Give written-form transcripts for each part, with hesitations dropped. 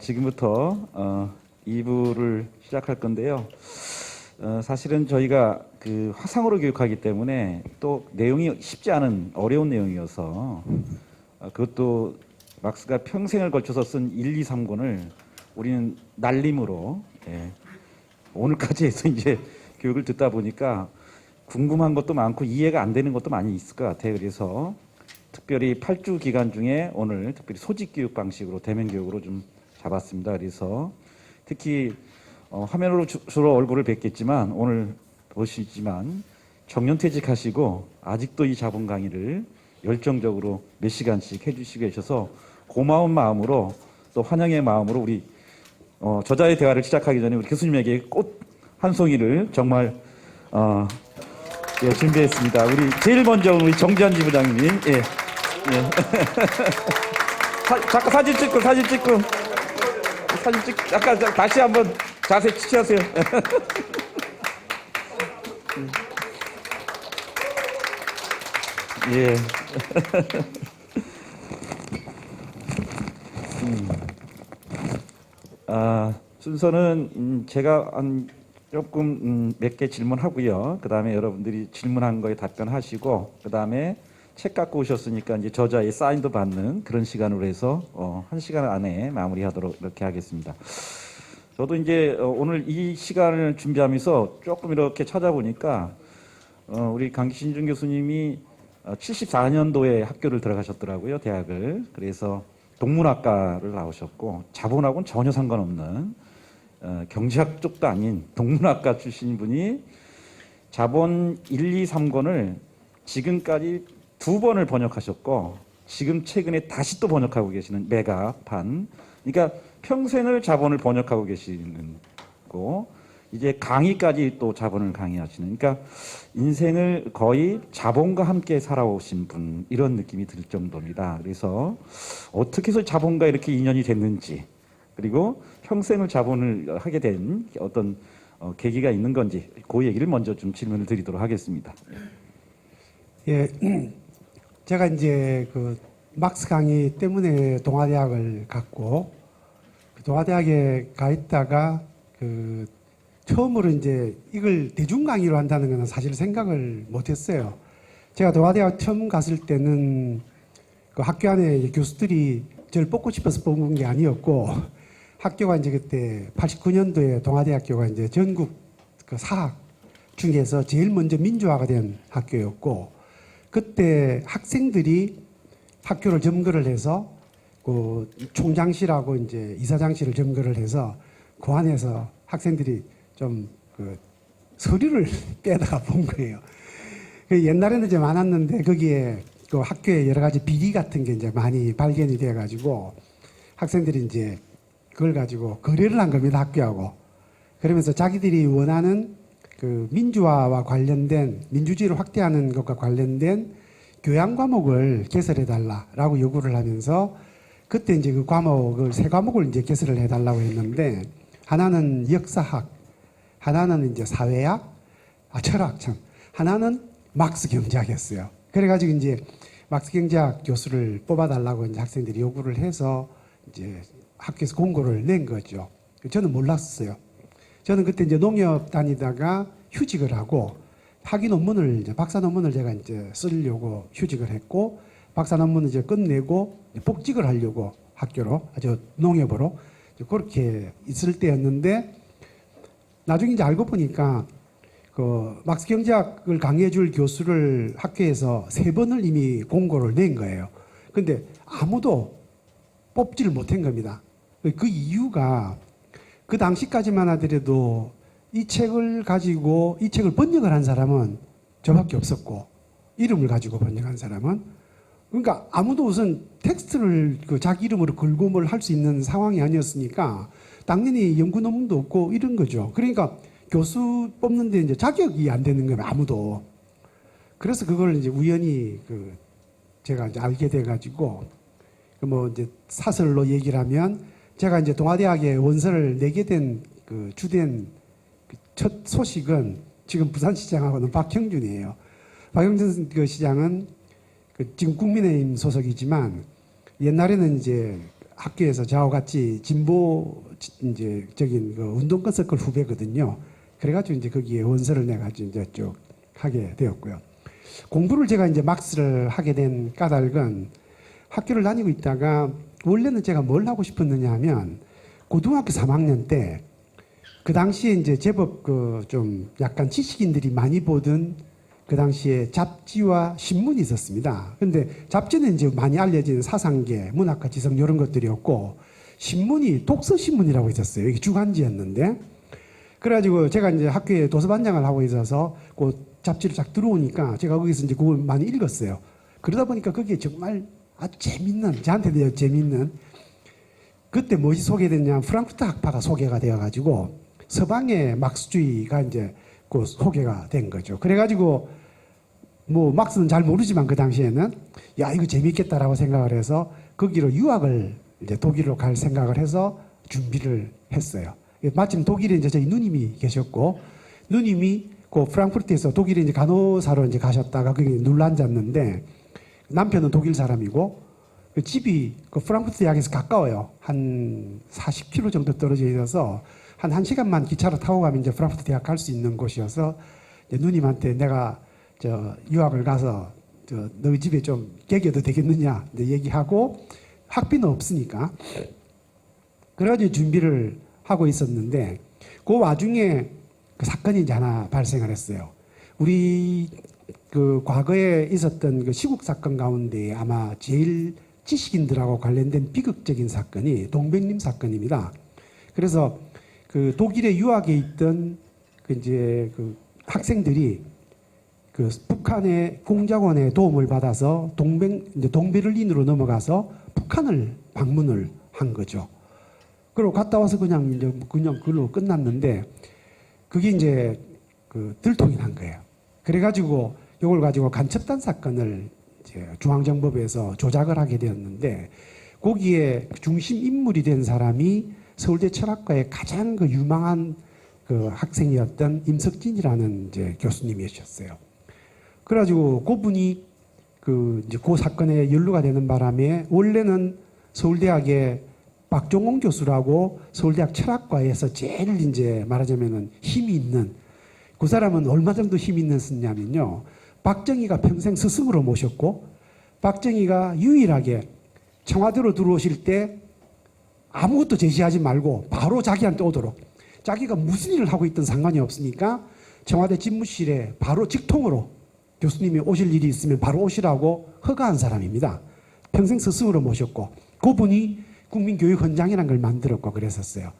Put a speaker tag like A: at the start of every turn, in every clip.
A: 지금부터 2부를 시작할 건데요. 사실은 저희가 그 화상으로 교육하기 때문에 또 내용이 쉽지 않은 어려운 내용이어서 그것도 막스가 평생을 걸쳐서 쓴 1, 2, 3권을 우리는 날림으로 오늘까지 해서 이제 교육을 듣다 보니까 궁금한 것도 많고 이해가 안 되는 것도 많이 있을 것 같아요. 그래서 특별히 8주 기간 중에 오늘 특별히 소집 교육 방식으로 대면 교육으로 좀 잡았습니다. 그래서 특히 화면으로 주로 얼굴을 뵙겠지만 오늘 보시지만 정년퇴직하시고 아직도 이 자본 강의를 열정적으로 몇 시간씩 해주시고 계셔서 고마운 마음으로 또 환영의 마음으로 우리 저자의 대화를 시작하기 전에 우리 교수님에게 꽃 한 송이를 정말 준비했습니다. 우리 제일 먼저 우리 정지한 지부장님이 잠깐 사진 찍고 잠깐 다시 한번 자세 취하세요. 예. 순서는 제가 조금 몇 개 질문하고요. 그 다음에 여러분들이 질문한 거에 답변하시고, 그 다음에 책 갖고 오셨으니까 이제 저자의 사인도 받는 그런 시간으로 해서 1시간 안에 마무리하도록 이렇게 하겠습니다. 저도 이제 오늘 이 시간을 준비하면서 조금 이렇게 찾아보니까 우리 강신준 교수님이 74년도에 학교를 들어가셨더라고요, 대학을. 그래서 동문학과를 나오셨고 자본하고는 전혀 상관없는 경제학 쪽도 아닌 동문학과 출신인 분이 자본 1, 2, 3권을 지금까지 2번을 번역하셨고 지금 최근에 다시 또 번역하고 계시는 메가판. 그러니까 평생을 자본을 번역하고 계시는 거, 이제 강의까지 또 자본을 강의하시는, 그러니까 인생을 거의 자본과 함께 살아오신 분, 이런 느낌이 들 정도입니다. 그래서 어떻게 해서 자본과 이렇게 인연이 됐는지, 그리고 평생을 자본을 하게 된 어떤 계기가 있는 건지, 그 얘기를 먼저 좀 질문을 드리도록 하겠습니다.
B: 예, 제가 이제 그 막스 강의 때문에 동아대학을 갔고, 동아대학에 가 있다가 처음으로 이제 이걸 대중 강의로 한다는 것은 사실 생각을 못했어요. 제가 동아대학 처음 갔을 때는 그 학교 안에 교수들이 저를 뽑고 싶어서 뽑은 게 아니었고, 학교가 이제 그때 89년도에 동아대학교가 이제 전국 그 사학 중에서 제일 먼저 민주화가 된 학교였고, 그때 학생들이 학교를 점거를 해서 그 총장실하고 이제 이사장실을 점거를 해서 그 안에서 학생들이 좀 그 서류를 빼다가 본 거예요. 옛날에는 이제 많았는데 거기에 그 학교에 여러 가지 비리 같은 게 이제 많이 발견이 돼 가지고 학생들이 이제 그걸 가지고 거래를 한 겁니다, 학교하고. 그러면서 자기들이 원하는 그 민주화와 관련된, 민주주의를 확대하는 것과 관련된 교양 과목을 개설해 달라라고 요구를 하면서 그때 이제 그 과목을 세 과목을 이제 개설을 해 달라고 했는데, 하나는 역사학, 하나는 이제 사회학, 철학 참, 하나는 막스 경제학이었어요. 그래가지고 이제 막스 경제학 교수를 뽑아달라고 이제 학생들이 요구를 해서 이제 학교에서 공고를 낸 거죠. 저는 몰랐어요. 저는 그때 이제 농협 다니다가 휴직을 하고 학위 논문을 이제 박사 논문을 제가 이제 쓰려고 휴직을 했고, 박사 논문을 이제 끝내고 복직을 하려고 학교로, 농협으로 그렇게 있을 때였는데, 나중에 이제 알고 보니까 그 막스 경제학을 강의해 줄 교수를 학교에서 3번을 이미 공고를 낸 거예요. 근데 아무도 뽑지를 못한 겁니다. 그 이유가 그 당시까지만 하더라도 이 책을 가지고 이 책을 번역을 한 사람은 저밖에 없었고, 이름을 가지고 번역한 사람은, 그러니까 아무도 우선 텍스트를 그 자기 이름으로 걸고 뭘 할 수 있는 상황이 아니었으니까 당연히 연구 논문도 없고 이런 거죠. 그러니까 교수 뽑는데 이제 자격이 안 되는 거예요, 아무도. 그래서 그걸 이제 우연히 제가 이제 알게 돼가지고, 뭐 이제 사설로 얘기를 하면, 제가 이제 동아대학에 원서를 내게 된 그 주된 첫 소식은 지금 부산시장하고는 박형준이에요. 박형준 그 시장은 지금 국민의힘 소속이지만 옛날에는 이제 학교에서 저하고 같이 진보 이제 적인 그 운동권 서클 후배거든요. 그래가지고 이제 거기에 원서를 내가지고 이제 쭉 하게 되었고요. 공부를 제가 이제 막스를 하게 된 까닭은 학교를 다니고 있다가 원래는 제가 뭘 하고 싶었느냐 하면 고등학교 3학년 때 그 당시에 이제 제법 그 좀 약간 지식인들이 많이 보던 그 당시에 잡지와 신문이 있었습니다. 근데 잡지는 이제 많이 알려진 사상계, 문학과 지성 이런 것들이었고 신문이 독서신문이라고 있었어요. 이게 주간지였는데 그래가지고 제가 이제 학교에 도서반장을 하고 있어서 그 잡지를 쫙 들어오니까 제가 거기서 이제 그걸 많이 읽었어요. 그러다 보니까 거기에 정말 아주 재밌는, 저한테도 재밌는 그때 무엇이 소개됐냐 프랑크푸르트 학파가 소개가 되어가지고 서방의 막스주의가 이제 그 소개가 된 거죠. 그래가지고 뭐 막스는 잘 모르지만 그 당시에는 야 이거 재밌겠다라고 생각을 해서 거기로 유학을 이제 독일로 갈 생각을 해서 준비를 했어요. 마침 독일에 이제 저희 누님이 계셨고 누님이 그 프랑크푸르트에서 독일에 이제 간호사로 이제 가셨다가 거기 눌러앉았는데 남편은 독일 사람이고 그 집이 그 프랑크푸르트 약에서 가까워요. 한 40km 정도 떨어져 있어서 한 1시간만 기차로 타고 가면 이제 프랑크푸르트 대학 갈 수 있는 곳이어서 이제 누님한테 내가 저 유학을 가서 저 너희 집에 좀 개겨도 되겠느냐 이제 얘기하고 학비는 없으니까 그래가지고 준비를 하고 있었는데 그 와중에 그 사건이 이제 하나 발생을 했어요. 우리 그 과거에 있었던 그 시국 사건 가운데 아마 제일 지식인들하고 관련된 비극적인 사건이 동백림 사건입니다. 그래서 그 독일에 유학에 있던 그 이제 그 학생들이 그 북한의 공작원의 도움을 받아서 이제 동베를린으로 넘어가서 북한을 방문을 한 거죠. 그리고 갔다 와서 그냥 그걸로 끝났는데 그게 이제 그 들통이 난 거예요. 그래가지고 이걸 가지고 간첩단 사건을 이제 중앙정보부에서 조작을 하게 되었는데 거기에 중심 인물이 된 사람이 서울대 철학과의 가장 그 유망한 그 학생이었던 임석진이라는 이제 교수님이셨어요. 그래가지고 그분이 그 이제 그 사건에 연루가 되는 바람에 원래는 서울대학의 박종원 교수라고 서울대학 철학과에서 제일 이제 말하자면은 힘이 있는 그 사람은 얼마 정도 힘이 있는 쓰냐면요. 박정희가 평생 스승으로 모셨고 박정희가 유일하게 청와대로 들어오실 때 아무것도 제시하지 말고 바로 자기한테 오도록 자기가 무슨 일을 하고 있든 상관이 없으니까 청와대 집무실에 바로 직통으로 교수님이 오실 일이 있으면 바로 오시라고 허가한 사람입니다. 평생 스승으로 모셨고 그분이 국민교육헌장이라는 걸 만들었고 그랬었어요.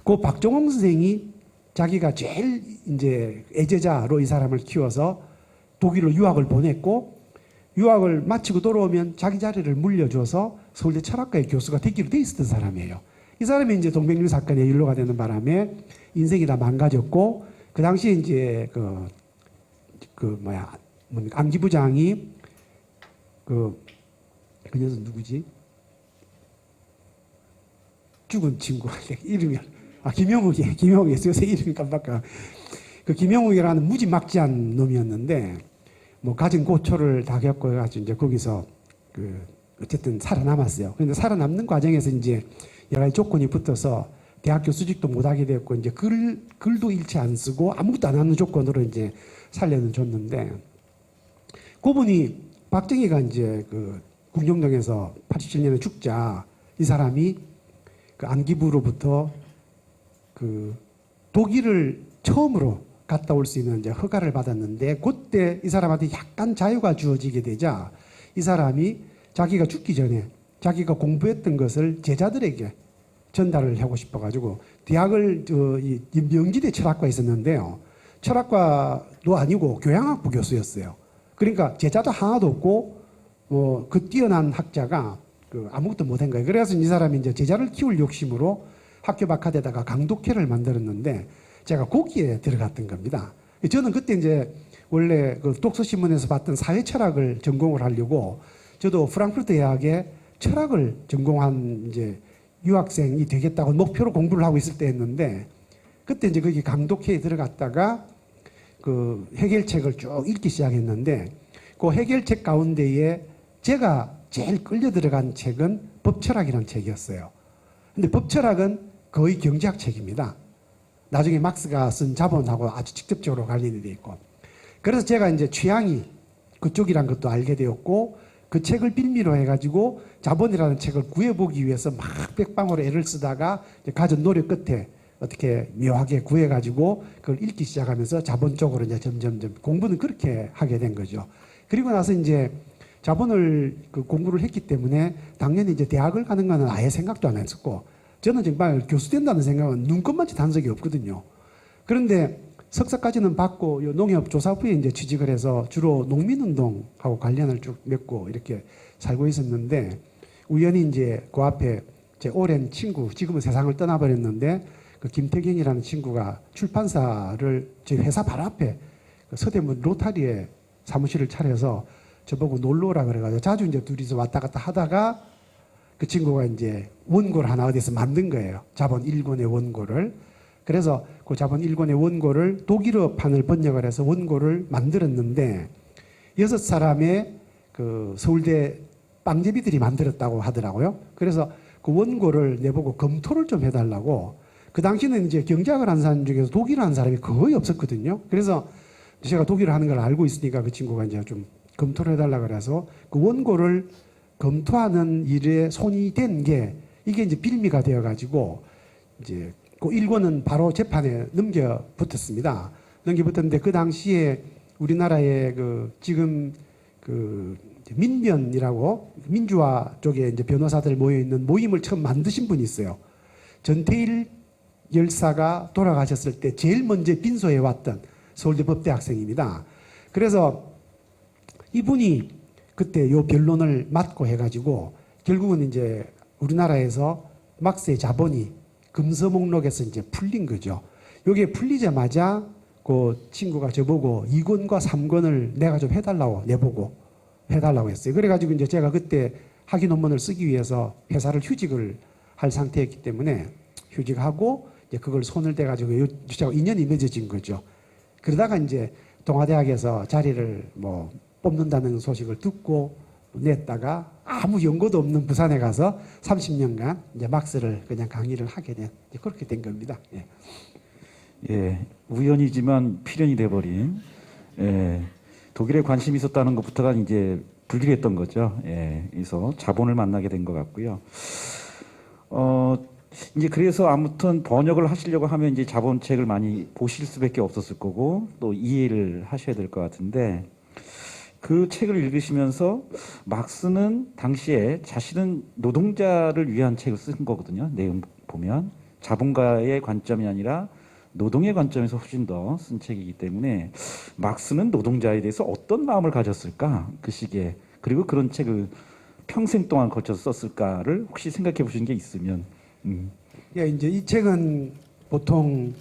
B: 그 박종홍 선생이 자기가 제일 이제 애제자로 이 사람을 키워서 독일로 유학을 보냈고 유학을 마치고 돌아오면 자기 자리를 물려줘서 서울대 철학과의 교수가 되기로 돼 있었던 사람이에요. 이 사람이 이제 동백림 사건에 연루가 되는 바람에 인생이 다 망가졌고 그 당시에 이제 안기부장이 그 녀석 누구지? 죽은 친구 이름이 김영욱이에요. 요새 이름이 깜빡가. 그 김영욱이라는 무지막지한 놈이었는데 뭐 가진 고초를 다 겪어가지고 이제 거기서 그 어쨌든 살아남았어요. 그런데 살아남는 과정에서 이제 여러 가지 조건이 붙어서 대학교 수직도 못하게 되었고 이제 글도 일체 안 쓰고 아무것도 안 하는 조건으로 이제 살려는 줬는데 그분이 박정희가 이제 그 궁정동에서 87년에 죽자 이 사람이 그 안기부로부터 그 독일을 처음으로 갔다 올 수 있는 이제 허가를 받았는데 그때 이 사람한테 약간 자유가 주어지게 되자 이 사람이 자기가 죽기 전에 자기가 공부했던 것을 제자들에게 전달을 하고 싶어가지고 대학을 이 명지대 철학과에 있었는데요. 철학과도 아니고 교양학부 교수였어요. 그러니까 제자도 하나도 없고 뭐 그 뛰어난 학자가 그 아무것도 못한 거예요. 그래서 이 사람이 이제 제자를 키울 욕심으로 학교 바깥에다가 강독회를 만들었는데 제가 거기에 들어갔던 겁니다. 저는 그때 이제 원래 그 독서신문에서 봤던 사회철학을 전공을 하려고 저도 프랑크푸르트 대학에 철학을 전공한 이제 유학생이 되겠다고 목표로 공부를 하고 있을 때였는데 그때 이제 거기 강독회에 들어갔다가 그 해결책을 쭉 읽기 시작했는데 그 해결책 가운데에 제가 제일 끌려 들어간 책은 법철학이라는 책이었어요. 근데 법철학은 거의 경제학 책입니다. 나중에 막스가 쓴 자본하고 아주 직접적으로 관련이 돼 있고. 그래서 제가 이제 취향이 그쪽이란 것도 알게 되었고, 그 책을 빌미로 해가지고 자본이라는 책을 구해보기 위해서 막 백방으로 애를 쓰다가 이제 가진 노력 끝에 어떻게 묘하게 구해가지고 그걸 읽기 시작하면서 자본 쪽으로 이제 점점점 공부는 그렇게 하게 된 거죠. 그리고 나서 이제 자본을 그 공부를 했기 때문에 당연히 이제 대학을 가는 거는 아예 생각도 안 했었고, 저는 정말 교수 된다는 생각은 눈꼽만치 단 적이 없거든요. 그런데 석사까지는 받고 농협조사부에 이제 취직을 해서 주로 농민운동하고 관련을 쭉 맺고 이렇게 살고 있었는데, 우연히 이제 그 앞에 제 오랜 친구, 지금은 세상을 떠나버렸는데 그 김태경이라는 친구가 출판사를 저희 회사 바로 앞에 그 서대문 로타리에 사무실을 차려서 저보고 놀러 오라 그래가지고 자주 이제 둘이서 왔다 갔다 하다가 그 친구가 이제 원고를 하나 어디서 만든 거예요. 자본 1권의 원고를. 그래서 그 자본 1권의 원고를 독일어판을 번역을 해서 원고를 만들었는데 6사람의 그 서울대 빵제비들이 만들었다고 하더라고요. 그래서 그 원고를 내보고 검토를 좀 해달라고. 그 당시는 이제 경제학을 한 사람 중에서 독일어 한 사람이 거의 없었거든요. 그래서 제가 독일어 하는 걸 알고 있으니까 그 친구가 이제 좀 검토를 해달라 그래서 그 원고를 검토하는 일에 손이 된 게 이게 이제 빌미가 되어가지고 이제 그 1권은 바로 재판에 넘겨 붙었습니다. 넘겨 붙었는데 그 당시에 우리나라에 그 지금 그 민변이라고 민주화 쪽에 이제 변호사들 모여 있는 모임을 처음 만드신 분이 있어요. 전태일 열사가 돌아가셨을 때 제일 먼저 빈소에 왔던 서울대 법대학생입니다. 그래서 이분이 그때 요 변론을 맡고 해가지고 결국은 이제 우리나라에서 막스의 자본이 금서 목록에서 이제 풀린 거죠. 요게 풀리자마자 그 친구가 저보고 2권과 3권을 내가 좀 해달라고 내보고 해달라고 했어요. 그래가지고 이제 제가 그때 학위 논문을 쓰기 위해서 회사를 휴직을 할 상태였기 때문에 휴직하고 이제 그걸 손을 대가지고 저하고 인연이 맺어진 거죠. 그러다가 이제 동아대학에서 자리를 뭐 뽑는다는 소식을 듣고 냈다가 아무 연고도 없는 부산에 가서 30년간 이제 막스를 그냥 강의를 하게 된 그렇게 된 겁니다. 예.
A: 예, 우연이지만 필연이 돼버린. 예, 독일에 관심이 있었다는 것부터가 이제 불길했던 거죠. 예, 그래서 자본을 만나게 된 것 같고요. 이제 그래서 아무튼 번역을 하시려고 하면 이제 자본책을 많이 보실 수밖에 없었을 거고 또 이해를 하셔야 될 것 같은데. 그 책을 읽으시면서 막스는 당시에 자신은 노동자를 위한 책을 쓴 거거든요. 내용 보면 자본가의 관점이 아니라 노동의 관점에서 훨씬 더 쓴 책이기 때문에 막스는 노동자에 대해서 어떤 마음을 가졌을까 그 시기에, 그리고 그런 책을 평생 동안 걸쳐서 썼을까를 혹시 생각해 보신 게 있으면.
B: 예, 이제 이 책은 보통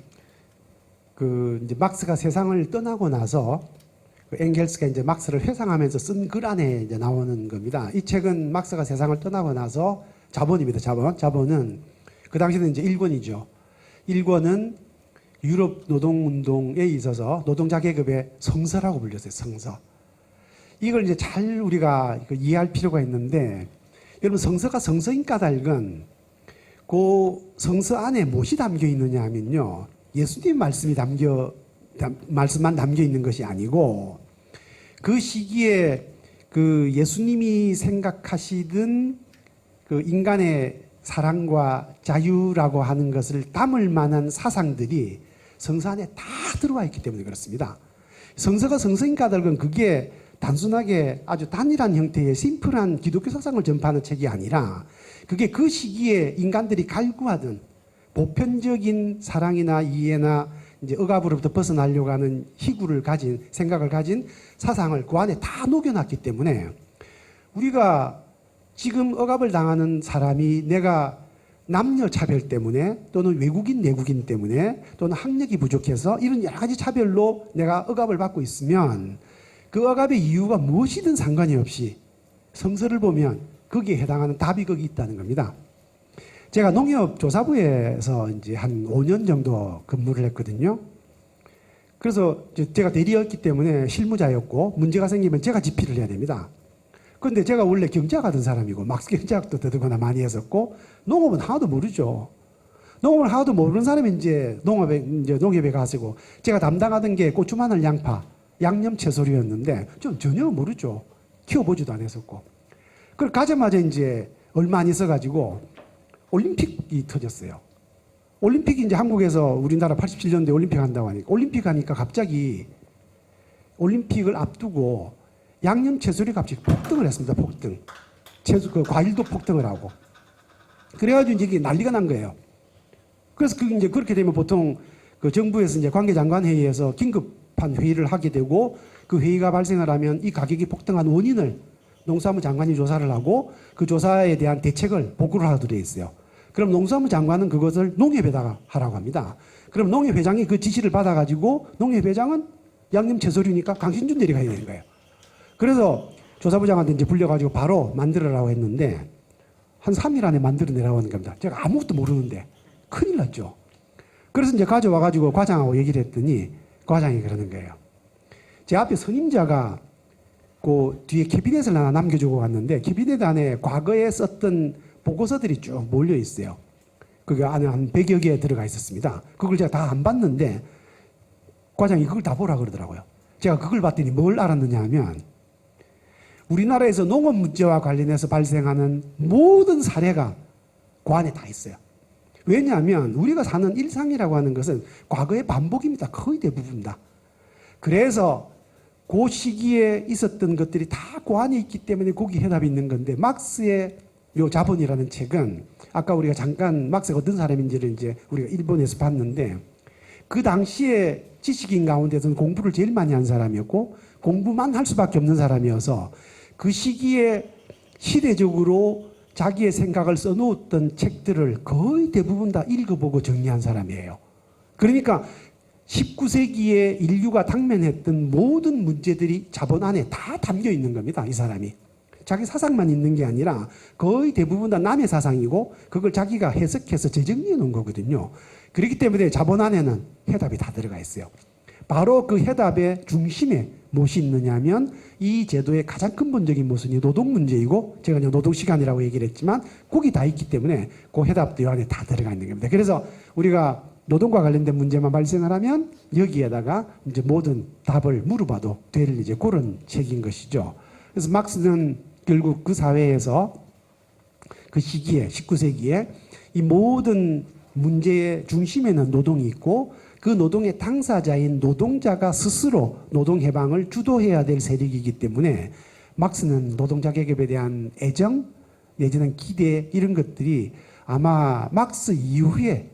B: 그 이제 막스가 세상을 떠나고 나서 그 엥겔스가 이제 막스를 회상하면서 쓴 글 안에 이제 나오는 겁니다. 이 책은 막스가 세상을 떠나고 나서 자본입니다. 자본은 그 당시는 이제 1권이죠. 1권은 유럽 노동운동에 있어서 노동자 계급의 성서라고 불렸어요. 성서. 이걸 이제 잘 우리가 이해할 필요가 있는데, 여러분 성서가 성서인 까닭은 그 성서 안에 무엇이 담겨 있느냐 하면요, 예수님 말씀만 담겨 있는 것이 아니고 그 시기에 그 예수님이 생각하시던 그 인간의 사랑과 자유라고 하는 것을 담을 만한 사상들이 성서 안에 다 들어와 있기 때문에 그렇습니다. 성서가 성서인 까닭은 그게 단순하게 아주 단일한 형태의 심플한 기독교 사상을 전파하는 책이 아니라 그게 그 시기에 인간들이 갈구하던 보편적인 사랑이나 이해나 이제 억압으로부터 벗어나려고 하는 희구를 가진 생각을 가진 사상을 그 안에 다 녹여놨기 때문에 우리가 지금 억압을 당하는 사람이 내가 남녀 차별 때문에 또는 외국인 내국인 때문에 또는 학력이 부족해서 이런 여러 가지 차별로 내가 억압을 받고 있으면 그 억압의 이유가 무엇이든 상관이 없이 성서를 보면 거기에 해당하는 답이 거기 있다는 겁니다. 제가 농협조사부에서 이제 한 5년 정도 근무를 했거든요. 그래서 제가 대리였기 때문에 실무자였고 문제가 생기면 제가 집필을 해야 됩니다. 근데 제가 원래 경제학하던 사람이고 막스 경제학도 더더구나 많이 했었고 농업은 하나도 모르죠. 농업을 하나도 모르는 사람이 이제 농협에 가시고 제가 담당하던 게 고추, 마늘, 양파, 양념 채소류였는데 좀 전혀 모르죠. 키워보지도 안 했었고. 그걸 가자마자 이제 얼마 안 있어가지고 올림픽이 터졌어요. 올림픽이 이제 한국에서 우리나라 87년도에 올림픽 한다고 하니까 올림픽 하니까 갑자기 올림픽을 앞두고 양념 채소류 값이 폭등을 했습니다. 폭등. 그 과일도 폭등을 하고. 그래가지고 이제 이게 난리가 난 거예요. 그래서 이제 그렇게 되면 보통 그 정부에서 이제 관계장관 회의에서 긴급한 회의를 하게 되고 그 회의가 발생을 하면 이 가격이 폭등한 원인을 농수산부 장관이 조사를 하고 그 조사에 대한 대책을 보고를 하도록 되어 있어요. 그럼 농수산부 장관은 그것을 농협에다가 하라고 합니다. 그럼 농협회장이 그 지시를 받아가지고 농협회장은 양념 채소류니까 강신준 내려가야 되는 거예요. 그래서 조사부장한테 이제 불려가지고 바로 만들어라고 했는데 한 3일 안에 만들어내라고 하는 겁니다. 제가 아무것도 모르는데 큰일 났죠. 그래서 이제 가져와가지고 과장하고 얘기를 했더니 과장이 그러는 거예요. 제 앞에 선임자가 그 뒤에 캐비넷을 하나 남겨주고 갔는데 캐비넷 안에 과거에 썼던 보고서들이 쭉 몰려 있어요. 그게 안에 한 100여 개 들어가 있었습니다. 그걸 제가 다 안 봤는데 과장이 그걸 다 보라 그러더라고요. 제가 그걸 봤더니 뭘 알았느냐 하면 우리나라에서 농업 문제와 관련해서 발생하는 모든 사례가 그 안에 다 있어요. 왜냐하면 우리가 사는 일상이라고 하는 것은 과거의 반복입니다. 거의 대부분 다. 그래서 그 시기에 있었던 것들이 다 그 안에 있기 때문에 거기 해답이 있는 건데 막스의 요 자본이라는 책은 아까 우리가 잠깐 막스가 어떤 사람인지를 이제 우리가 일본에서 봤는데 그 당시에 지식인 가운데서는 공부를 제일 많이 한 사람이었고 공부만 할 수밖에 없는 사람이어서 그 시기에 시대적으로 자기의 생각을 써놓았던 책들을 거의 대부분 다 읽어보고 정리한 사람이에요. 그러니까 19세기에 인류가 당면했던 모든 문제들이 자본 안에 다 담겨 있는 겁니다. 이 사람이. 자기 사상만 있는 게 아니라 거의 대부분 다 남의 사상이고 그걸 자기가 해석해서 재정리해 놓은 거거든요. 그렇기 때문에 자본 안에는 해답이 다 들어가 있어요. 바로 그 해답의 중심에 무엇이 있느냐면 이 제도의 가장 근본적인 모순이 노동 문제이고 제가 노동 시간이라고 얘기를 했지만 거기 다 있기 때문에 그 해답도 이 안에 다 들어가 있는 겁니다. 그래서 우리가 노동과 관련된 문제만 발생을 하면 여기에다가 이제 모든 답을 물어봐도 될 이제 그런 책인 것이죠. 그래서 막스는 결국 그 사회에서 그 시기에 19세기에 이 모든 문제의 중심에는 노동이 있고 그 노동의 당사자인 노동자가 스스로 노동 해방을 주도해야 될 세력이기 때문에 막스는 노동자 계급에 대한 애정 내지는 기대 이런 것들이 아마 막스 이후에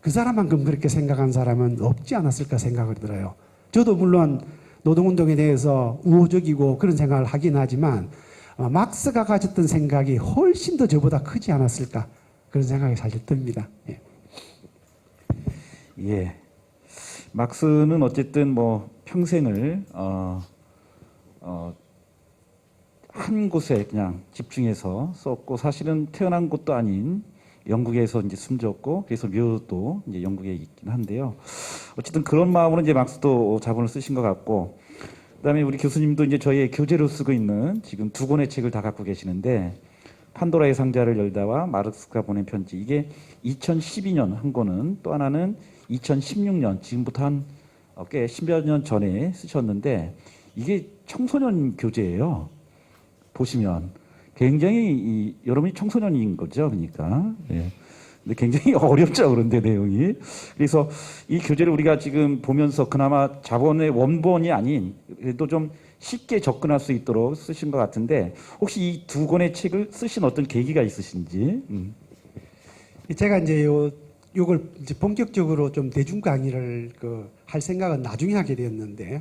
B: 그 사람만큼 그렇게 생각한 사람은 없지 않았을까 생각을 들어요. 저도 물론 노동운동에 대해서 우호적이고 그런 생각을 하긴 하지만 막스가 가졌던 생각이 훨씬 더 저보다 크지 않았을까 그런 생각이 사실 듭니다. 예.
A: 예. 막스는 어쨌든 뭐 평생을 한 곳에 그냥 집중해서 썼고 사실은 태어난 곳도 아닌 영국에서 이제 숨졌고 그래서 묘도 이제 영국에 있긴 한데요. 어쨌든 그런 마음으로 이제 막스도 자본을 쓰신 것 같고 그다음에 우리 교수님도 이제 저희의 교재로 쓰고 있는 지금 두 권의 책을 다 갖고 계시는데 판도라의 상자를 열다와 마르크스가 보낸 편지 이게 2012년 한 권은 또 하나는 2016년 지금부터 한 꽤 10여 년 전에 쓰셨는데 이게 청소년 교재예요. 보시면 굉장히 여러분이 청소년인 거죠, 그러니까. 예. 근데 굉장히 어렵죠, 그런데 내용이. 그래서 이 교재를 우리가 지금 보면서 그나마 자본의 원본이 아닌 그래도 좀 쉽게 접근할 수 있도록 쓰신 것 같은데 혹시 이 두 권의 책을 쓰신 어떤 계기가 있으신지?
B: 제가 이제 요걸 이제 본격적으로 좀 대중 강의를 할 생각은 나중에 하게 되었는데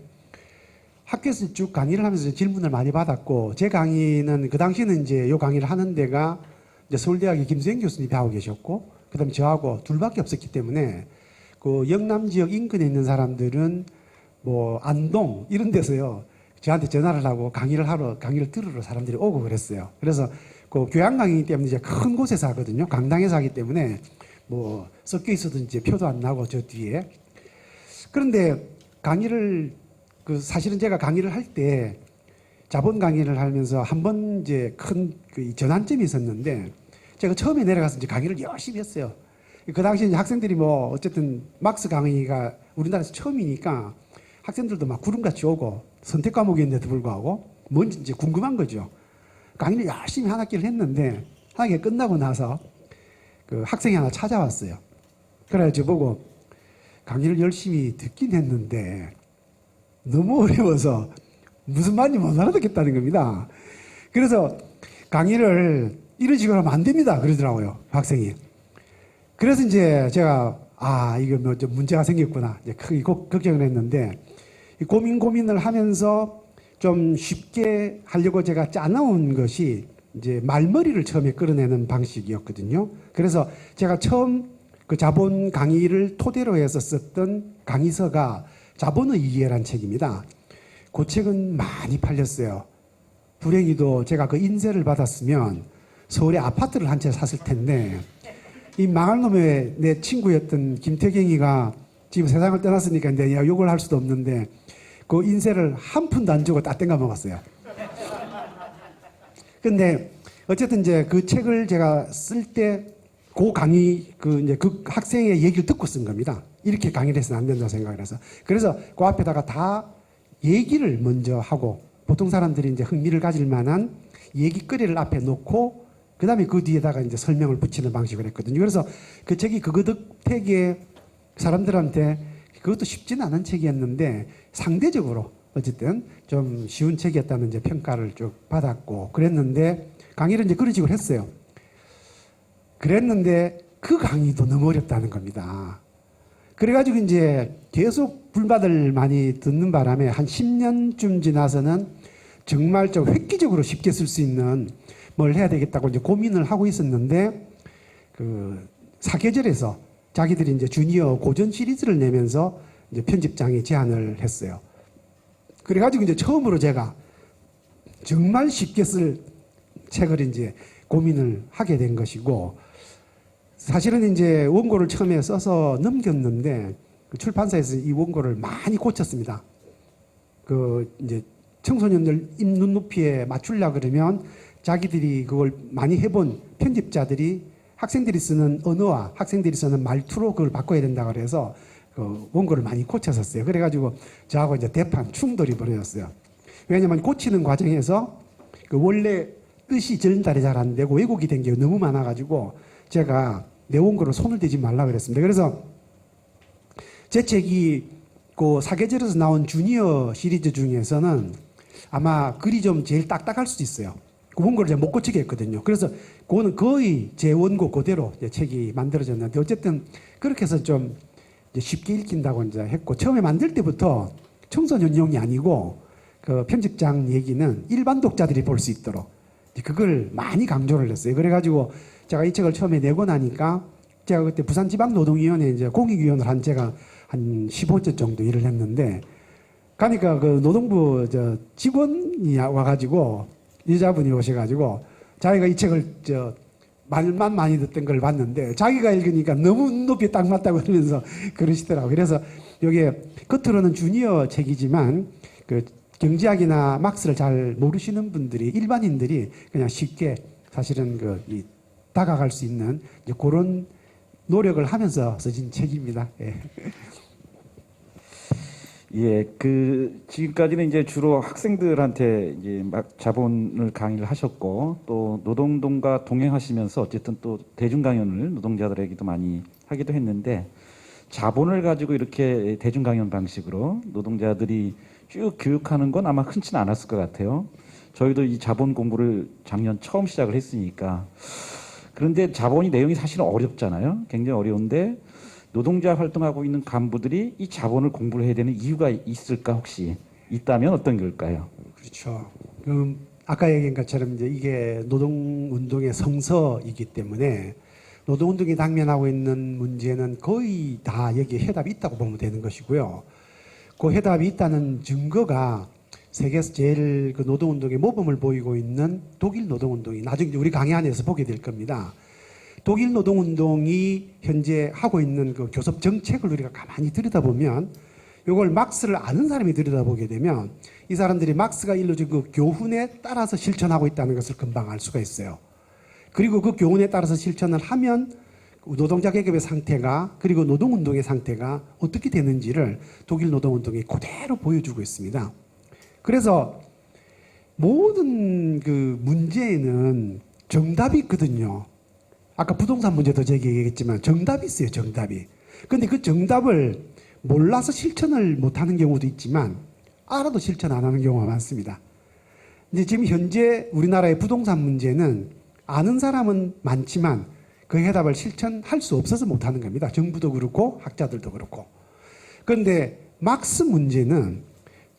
B: 학교에서 쭉 강의를 하면서 질문을 많이 받았고 제 강의는 그 당시에는 이제 요 강의를 하는 데가 이제 서울대학의 김수영 교수님이 하고 계셨고 그다음에 저하고 둘밖에 없었기 때문에 그 영남 지역 인근에 있는 사람들은 뭐 안동 이런 데서요 저한테 전화를 하고 강의를 들으러 사람들이 오고 그랬어요. 그래서 그 교양 강의이기 때문에 이제 큰 곳에서 하거든요. 강당에서 하기 때문에 뭐 섞여 있어도 이제 표도 안 나고 저 뒤에. 그런데 강의를 사실은 제가 강의를 할 때 자본 강의를 하면서 한 번 이제 큰 그 전환점이 있었는데 제가 처음에 내려가서 이제 강의를 열심히 했어요. 그 당시 이제 학생들이 뭐 어쨌든 막스 강의가 우리나라에서 처음이니까 학생들도 막 구름같이 오고 선택 과목이었는데도 불구하고 뭔지 이제 궁금한 거죠. 강의를 열심히 한 학기를 했는데 한 학기가 끝나고 나서 그 학생이 하나 찾아왔어요. 그래 저보고 강의를 열심히 듣긴 했는데 너무 어려워서 무슨 말인지 못 알아듣겠다는 겁니다. 그래서 강의를 이런 식으로 하면 안 됩니다. 그러더라고요. 학생이. 그래서 이제 제가 이거 뭐 좀 문제가 생겼구나. 이제 크게 걱정을 했는데 고민을 하면서 좀 쉽게 하려고 제가 짜놓은 것이 이제 말머리를 처음에 끌어내는 방식이었거든요. 그래서 제가 처음 그 자본 강의를 토대로 해서 썼던 강의서가 자본의 이해란 책입니다. 그 책은 많이 팔렸어요. 불행히도 제가 그 인쇄를 받았으면 서울에 아파트를 한 채 샀을 텐데 이 망할 놈의 내 친구였던 김태경이가 지금 세상을 떠났으니까 이제 욕을 할 수도 없는데 그 인쇄를 한 푼도 안 주고 다 땡겨 먹었어요. 근데 어쨌든 이제 그 책을 제가 쓸 때 그 강의 그 학생의 얘기를 듣고 쓴 겁니다. 이렇게 강의를 해서는 안 된다고 생각을 해서. 그래서 그 앞에다가 다 얘기를 먼저 하고 보통 사람들이 이제 흥미를 가질 만한 얘기거리를 앞에 놓고 그다음에 그 뒤에다가 이제 설명을 붙이는 방식을 했거든요. 그래서 그 책이 그거 덕택에 사람들한테 그것도 쉽지는 않은 책이었는데 상대적으로 어쨌든 좀 쉬운 책이었다는 이제 평가를 쭉 받았고 그랬는데 강의를 이제 그런 식으로 했어요. 그랬는데 그 강의도 너무 어렵다는 겁니다. 그래가지고 이제 계속 불만을 많이 듣는 바람에 한 10년쯤 지나서는 정말 좀 획기적으로 쉽게 쓸 수 있는 뭘 해야 되겠다고 이제 고민을 하고 있었는데 그 사계절에서 자기들이 이제 주니어 고전 시리즈를 내면서 이제 편집장에 제안을 했어요. 그래가지고 이제 처음으로 제가 정말 쉽게 쓸 책을 이제 고민을 하게 된 것이고 사실은 이제 원고를 처음에 써서 넘겼는데 그 출판사에서 이 원고를 많이 고쳤습니다. 그 이제 청소년들 입 눈높이에 맞추려 그러면 자기들이 그걸 많이 해본 편집자들이 학생들이 쓰는 언어와 학생들이 쓰는 말투로 그걸 바꿔야 된다 그래서 그 원고를 많이 고쳤었어요. 그래가지고 저하고 이제 대판 충돌이 벌어졌어요. 왜냐하면 고치는 과정에서 그 원래 뜻이 전달이 잘 안 되고 왜곡이 된 게 너무 많아가지고 제가 내 원고를 손을 대지 말라 그랬습니다. 그래서 제 책이 그 사계절에서 나온 주니어 시리즈 중에서는 아마 글이 좀 제일 딱딱할 수도 있어요. 그 원고를 제가 못 고치게 했거든요. 그래서 그거는 거의 제 원고 그대로 이제 책이 만들어졌는데 어쨌든 그렇게 해서 좀 이제 쉽게 읽힌다고 이제 했고 처음에 만들 때부터 청소년용이 아니고 그 편집장 얘기는 일반 독자들이 볼 수 있도록 그걸 많이 강조를 했어요. 그래가지고 제가 이 책을 처음에 내고 나니까 제가 그때 부산지방노동위원회 이제 공익위원을 한 제가 한 15년 정도 일을 했는데 가니까 그 노동부 저 직원이 와가지고 여자분이 오셔가지고 자기가 이 책을 저 말만 많이 듣던 걸 봤는데 자기가 읽으니까 너무 눈높이 딱 맞다고 그러면서 그러시더라고요. 그래서 이게 겉으로는 주니어 책이지만 그 경제학이나 막스를 잘 모르시는 분들이 일반인들이 그냥 쉽게 사실은 이 다가갈 수 있는 이제 그런 노력을 하면서 써진 책입니다. 예.
A: 예, 그 지금까지는 이제 주로 학생들한테 이제 막 자본을 강의를 하셨고 또 노동운동과 동행하시면서 어쨌든 또 대중 강연을 노동자들에게도 많이 하기도 했는데 자본을 가지고 이렇게 대중 강연 방식으로 노동자들이 쭉 교육하는 건 아마 흔치는 않았을 것 같아요. 저희도 이 자본 공부를 작년 처음 시작을 했으니까 그런데 자본이 내용이 사실은 어렵잖아요. 굉장히 어려운데 노동자 활동하고 있는 간부들이 이 자본을 공부를 해야 되는 이유가 있을까 혹시 있다면 어떤 걸까요?
B: 그렇죠. 아까 얘기한 것처럼 이제 이게 노동운동의 성서이기 때문에 노동운동이 당면하고 있는 문제는 거의 다 여기에 해답이 있다고 보면 되는 것이고요. 그 해답이 있다는 증거가 세계에서 제일 그 노동운동의 모범을 보이고 있는 독일 노동운동이 나중에 우리 강의 안에서 보게 될 겁니다. 독일 노동운동이 현재 하고 있는 그 교섭 정책을 우리가 가만히 들여다보면 이걸 막스를 아는 사람이 들여다보게 되면 이 사람들이 막스가 일러준 그 교훈에 따라서 실천하고 있다는 것을 금방 알 수가 있어요. 그리고 그 교훈에 따라서 실천을 하면 노동자 계급의 상태가 그리고 노동운동의 상태가 어떻게 되는지를 독일 노동운동이 그대로 보여주고 있습니다. 그래서 모든 그 문제에는 정답이 있거든요. 아까 부동산 문제도 제가 얘기했지만 정답이 있어요, 정답이. 근데 그 정답을 몰라서 실천을 못하는 경우도 있지만 알아도 실천 안 하는 경우가 많습니다. 이제 지금 현재 우리나라의 부동산 문제는 아는 사람은 많지만 그 해답을 실천할 수 없어서 못하는 겁니다. 정부도 그렇고 학자들도 그렇고. 그런데 막스 문제는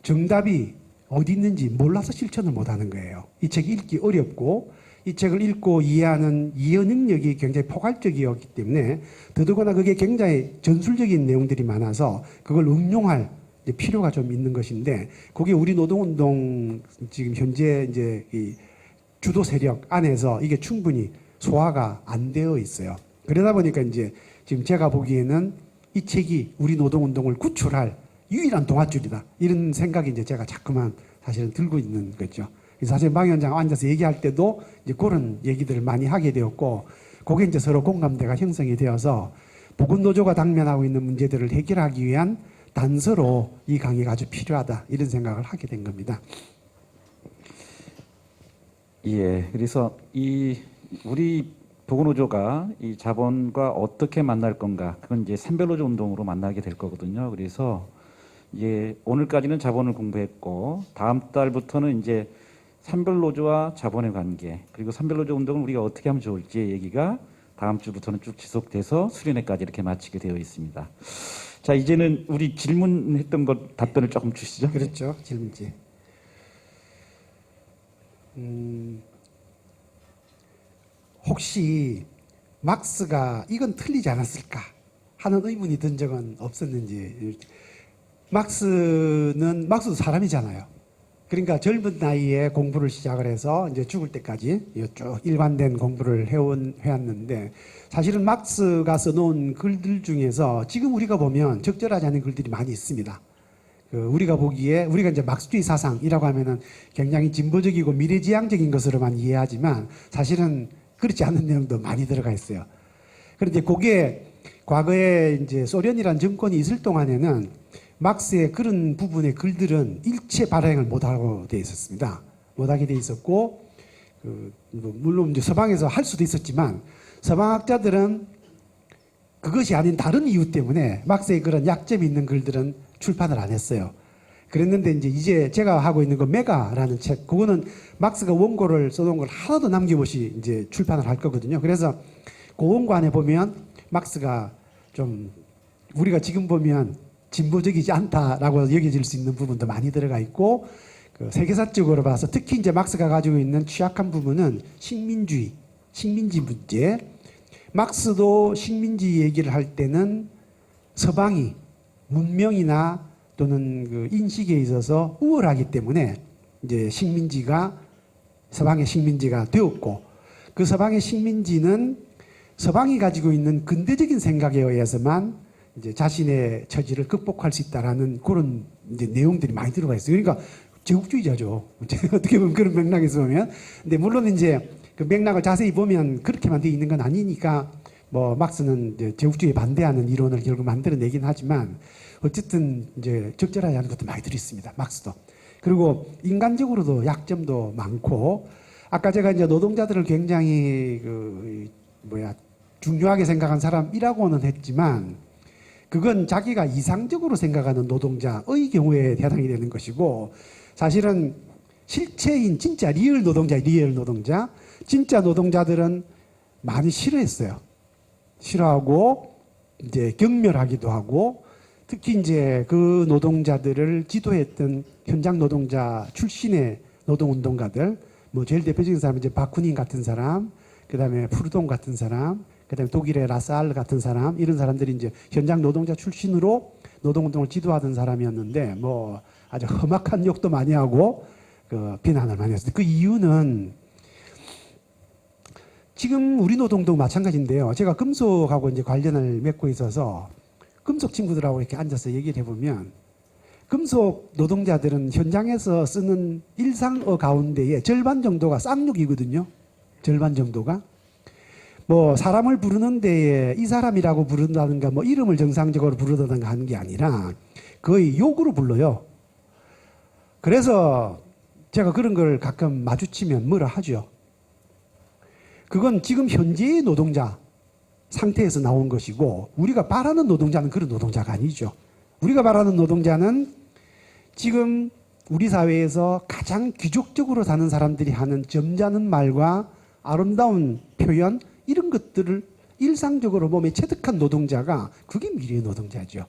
B: 정답이 어디 있는지 몰라서 실천을 못하는 거예요. 이 책이 읽기 어렵고 이 책을 읽고 이해하는 이해 능력이 굉장히 포괄적이었기 때문에 더더구나 그게 굉장히 전술적인 내용들이 많아서 그걸 응용할 필요가 좀 있는 것인데 그게 우리 노동운동 지금 현재 이제 이 주도 세력 안에서 이게 충분히 소화가 안 되어 있어요. 그러다 보니까 이제 지금 제가 보기에는 이 책이 우리 노동운동을 구출할 유일한 동아줄이다. 이런 생각이 이제 제가 자꾸만 사실은 들고 있는 거죠. 사실 방 위원장 앉아서 얘기할 때도 이제 그런 얘기들을 많이 하게 되었고, 그게 이제 서로 공감대가 형성이 되어서 보건노조가 당면하고 있는 문제들을 해결하기 위한 단서로 이 강의가 아주 필요하다. 이런 생각을 하게 된 겁니다.
A: 예, 그래서 우리 보건노조가 이 자본과 어떻게 만날 건가? 그건 이제 산별노조 운동으로 만나게 될 거거든요. 그래서 오늘까지는 자본을 공부했고 다음 달부터는 이제 산별노조와 자본의 관계 그리고 산별노조 운동을 우리가 어떻게 하면 좋을지의 얘기가 다음 주부터는 쭉 지속돼서 수련회까지 이렇게 마치게 되어 있습니다. 자, 이제는 우리 질문했던 것 답변을 조금 주시죠.
B: 그렇죠. 질문지. 혹시 막스가 이건 틀리지 않았을까 하는 의문이 든 적은 없었는지. 막스도 사람이잖아요. 그러니까 젊은 나이에 공부를 시작을 해서 이제 죽을 때까지 쭉 일관된 공부를 해왔는데 사실은 막스가 써놓은 글들 중에서 지금 우리가 보면 적절하지 않은 글들이 많이 있습니다. 우리가 보기에 우리가 이제 막스주의 사상이라고 하면은 굉장히 진보적이고 미래지향적인 것으로만 이해하지만 사실은 그렇지 않은 내용도 많이 들어가 있어요. 그런데 그게 과거에 이제 소련이라는 정권이 있을 동안에는 막스의 그런 부분의 글들은 일체 발행을 못하고 돼 있었습니다. 못하게 돼 있었고, 물론 이제 서방에서 할 수도 있었지만, 서방학자들은 그것이 아닌 다른 이유 때문에 막스의 그런 약점이 있는 글들은 출판을 안 했어요. 그랬는데 이제 제가 하고 있는 거 메가라는 책, 그거는 막스가 원고를 써놓은 걸 하나도 남김없이 이제 출판을 할 거거든요. 그래서 그 원고 안에 보면 막스가 좀 우리가 지금 보면 진보적이지 않다라고 여겨질 수 있는 부분도 많이 들어가 있고, 세계사적으로 봐서 특히 이제 막스가 가지고 있는 취약한 부분은 식민지 문제. 막스도 식민지 얘기를 할 때는 서방이 문명이나 또는 그 인식에 있어서 우월하기 때문에 이제 서방의 식민지가 되었고, 그 서방의 식민지는 서방이 가지고 있는 근대적인 생각에 의해서만 이제 자신의 처지를 극복할 수 있다라는 그런 이제 내용들이 많이 들어가 있어요. 그러니까 제국주의자죠. 어떻게 보면 그런 맥락에서 보면. 근데 물론 이제 그 맥락을 자세히 보면 그렇게만 돼 있는 건 아니니까 뭐 막스는 이제 제국주의에 반대하는 이론을 결국 만들어내긴 하지만 어쨌든 이제 적절하지 않은 것도 많이 들어 있습니다. 막스도. 그리고 인간적으로도 약점도 많고, 아까 제가 이제 노동자들을 굉장히 중요하게 생각한 사람이라고는 했지만 그건 자기가 이상적으로 생각하는 노동자의 경우에 해당이 되는 것이고, 사실은 실체인 진짜 리얼 노동자, 진짜 노동자들은 많이 싫어했어요. 싫어하고 이제 경멸하기도 하고, 특히 이제 그 노동자들을 지도했던 현장 노동자 출신의 노동운동가들, 뭐 제일 대표적인 사람은 이제 바쿠닌 같은 사람, 그다음에 푸르동 같은 사람, 그다음에 독일의 라사알 같은 사람, 이런 사람들이 이제 현장 노동자 출신으로 노동운동을 지도하던 사람이었는데 뭐 아주 험악한 욕도 많이 하고 비난을 많이 했어요. 그 이유는 지금 우리 노동도 마찬가지인데요. 제가 금속하고 이제 관련을 맺고 있어서 금속 친구들하고 이렇게 앉아서 얘기를 해보면 금속 노동자들은 현장에서 쓰는 일상어 가운데에 절반 정도가 쌍욕이거든요. 절반 정도가. 뭐 사람을 부르는 데에 이 사람이라고 부른다든가 뭐 이름을 정상적으로 부르다든가 하는 게 아니라 거의 욕으로 불러요. 그래서 제가 그런 걸 가끔 마주치면 뭐라 하죠. 그건 지금 현재의 노동자 상태에서 나온 것이고 우리가 바라는 노동자는 그런 노동자가 아니죠. 우리가 바라는 노동자는 지금 우리 사회에서 가장 귀족적으로 사는 사람들이 하는 점잖은 말과 아름다운 표현 이런 것들을 일상적으로 몸에 체득한 노동자가 그게 미래의 노동자죠.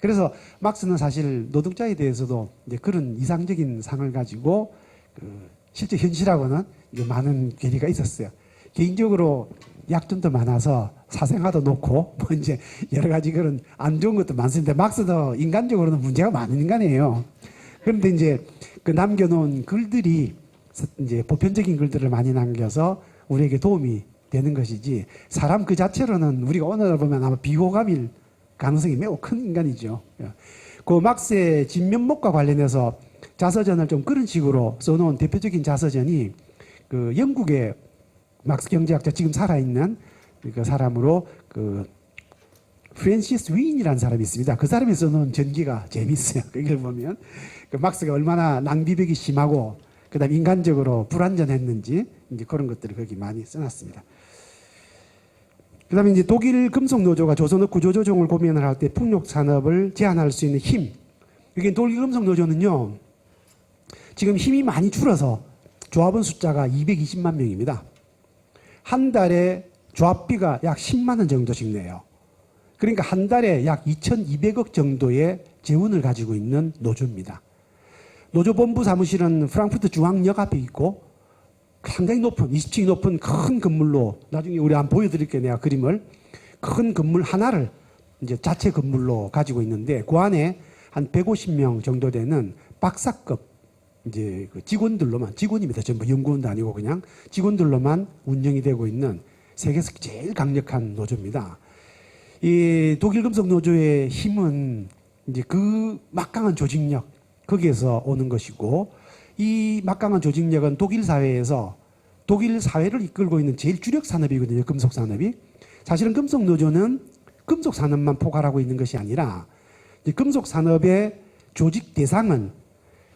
B: 그래서 막스는 사실 노동자에 대해서도 이제 그런 이상적인 상을 가지고 실제 현실하고는 이제 많은 괴리가 있었어요. 개인적으로 약점도 많아서 사생활도 놓고 뭐 이제 여러 가지 그런 안 좋은 것도 많습니다. 막스도 인간적으로는 문제가 많은 인간이에요. 그런데 이제 그 남겨놓은 글들이 이제 보편적인 글들을 많이 남겨서 우리에게 도움이 되는 것이지 사람 그 자체로는 우리가 오늘 보면 아마 비호감일 가능성이 매우 큰 인간이죠. 그 막스의 진면목과 관련해서 자서전을 좀 그런 식으로 써놓은 대표적인 자서전이 그 영국의 막스 경제학자 지금 살아있는 그 사람으로 그 프랜시스 윈이라는 사람이 있습니다. 그 사람이 써놓은 전기가 재밌어요. 이걸 보면 그 막스가 얼마나 낭비벽이 심하고 그다음 인간적으로 불완전했는지 이제 그런 것들을 거기 많이 써놨습니다. 그다음에 이제 독일 금속 노조가 조선업 구조조정을 고민을 할 때 풍력 산업을 제한할 수 있는 힘. 이게 독일 금속 노조는요. 지금 힘이 많이 줄어서 조합원 숫자가 220만 명입니다. 한 달에 조합비가 약 10만 원 정도씩 내요. 그러니까 한 달에 약 2,200억 정도의 재원을 가지고 있는 노조입니다. 노조 본부 사무실은 프랑크푸르트 중앙역 앞에 있고 상당히 높은 20층이 높은 큰 건물로 나중에 우리 한번 보여드릴게요. 내가 그림을 큰 건물 하나를 이제 자체 건물로 가지고 있는데 그 안에 한 150명 정도 되는 박사급 이제 그 직원들로만 직원입니다. 전부 연구원도 아니고 그냥 직원들로만 운영이 되고 있는 세계에서 제일 강력한 노조입니다. 이 독일 금속 노조의 힘은 이제 그 막강한 조직력 거기에서 오는 것이고 이 막강한 조직력은 독일 사회에서 독일 사회를 이끌고 있는 제일 주력 산업이거든요. 금속 산업이. 사실은 금속 노조는 금속 산업만 포괄하고 있는 것이 아니라 금속 산업의 조직 대상은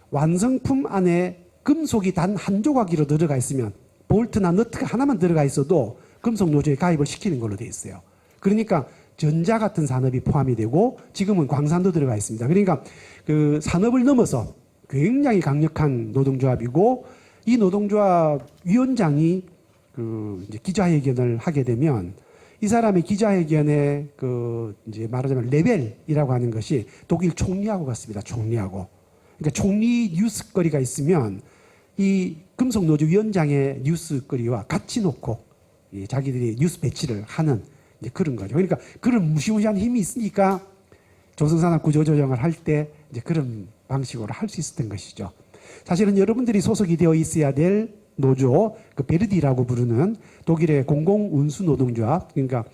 B: 완성품 안에 금속이 단 한 조각이로 들어가 있으면 볼트나 너트가 하나만 들어가 있어도 금속 노조에 가입을 시키는 걸로 되어 있어요. 그러니까 전자 같은 산업이 포함이 되고 지금은 광산도 들어가 있습니다. 그러니까 그 산업을 넘어서 굉장히 강력한 노동조합이고 이 노동조합 위원장이 그 이제 기자회견을 하게 되면 이 사람의 기자회견의 그 이제 말하자면 레벨이라고 하는 것이 독일 총리하고 같습니다. 총리하고. 그러니까 총리 뉴스거리가 있으면 이 금속노조 위원장의 뉴스거리와 같이 놓고 자기들이 뉴스 배치를 하는 이제 그런 거죠. 그러니까 그런 무시무시한 힘이 있으니까 조선산업 구조조정을 할 때 이제 그런 방식으로 할 수 있었던 것이죠. 사실은 여러분들이 소속이 되어 있어야 될 노조, 그 베르디라고 부르는 독일의 공공운수노동조합, 그러니까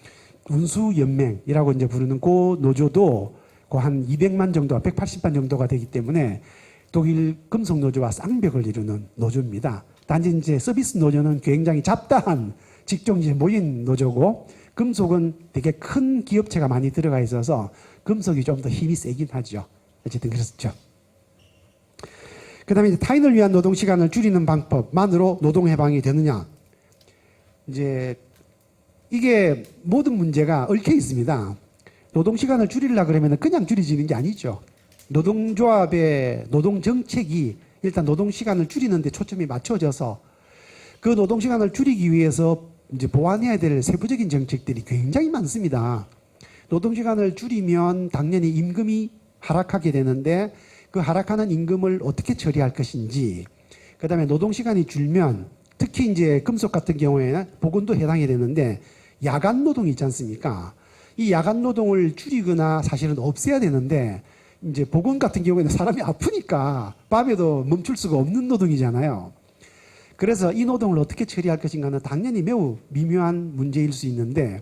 B: 운수연맹이라고 이제 부르는 그 노조도 그 한 200만 정도와 180만 정도가 되기 때문에 독일 금속 노조와 쌍벽을 이루는 노조입니다. 단지 이제 서비스 노조는 굉장히 잡다한 직종지에 모인 노조고 금속은 되게 큰 기업체가 많이 들어가 있어서 금속이 좀 더 힘이 세긴 하죠. 어쨌든 그렇죠. 그 다음에 이제 타인을 위한 노동 시간을 줄이는 방법만으로 노동 해방이 되느냐. 이제 이게 모든 문제가 얽혀 있습니다. 노동 시간을 줄이려고 그러면 그냥 줄이지는 게 아니죠. 노동조합의 노동 정책이 일단 노동 시간을 줄이는 데 초점이 맞춰져서 그 노동 시간을 줄이기 위해서 이제 보완해야 될 세부적인 정책들이 굉장히 많습니다. 노동 시간을 줄이면 당연히 임금이 하락하게 되는데 그 하락하는 임금을 어떻게 처리할 것인지, 그다음에 노동 시간이 줄면 특히 이제 금속 같은 경우에는 보건도 해당이 되는데 야간 노동이 있지 않습니까? 이 야간 노동을 줄이거나 사실은 없애야 되는데 이제 보건 같은 경우에는 사람이 아프니까 밤에도 멈출 수가 없는 노동이잖아요. 그래서 이 노동을 어떻게 처리할 것인가는 당연히 매우 미묘한 문제일 수 있는데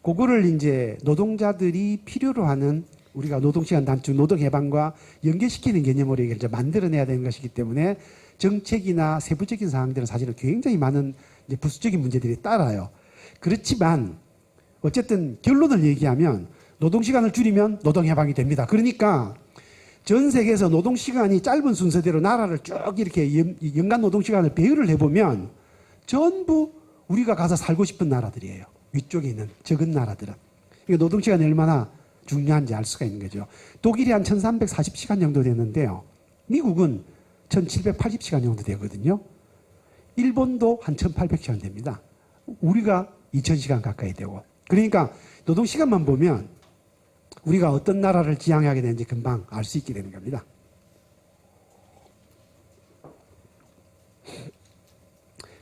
B: 그거를 이제 노동자들이 필요로 하는 우리가 노동시간 단축, 노동해방과 연계시키는 개념으로 이걸 이제 만들어내야 되는 것이기 때문에 정책이나 세부적인 사항들은 사실은 굉장히 많은 이제 부수적인 문제들이 따라요. 그렇지만 어쨌든 결론을 얘기하면 노동시간을 줄이면 노동해방이 됩니다. 그러니까 전 세계에서 노동시간이 짧은 순서대로 나라를 쭉 이렇게 연간 노동시간을 배열을 해보면 전부 우리가 가서 살고 싶은 나라들이에요. 위쪽에 있는 적은 나라들은. 그러니까 노동시간이 얼마나 중요한지 알 수가 있는 거죠. 독일이 한 1340시간 정도 되는데요. 미국은 1780시간 정도 되거든요. 일본도 한 1800시간 됩니다. 우리가 2000시간 가까이 되고. 그러니까 노동시간만 보면 우리가 어떤 나라를 지향하게 되는지 금방 알 수 있게 되는 겁니다.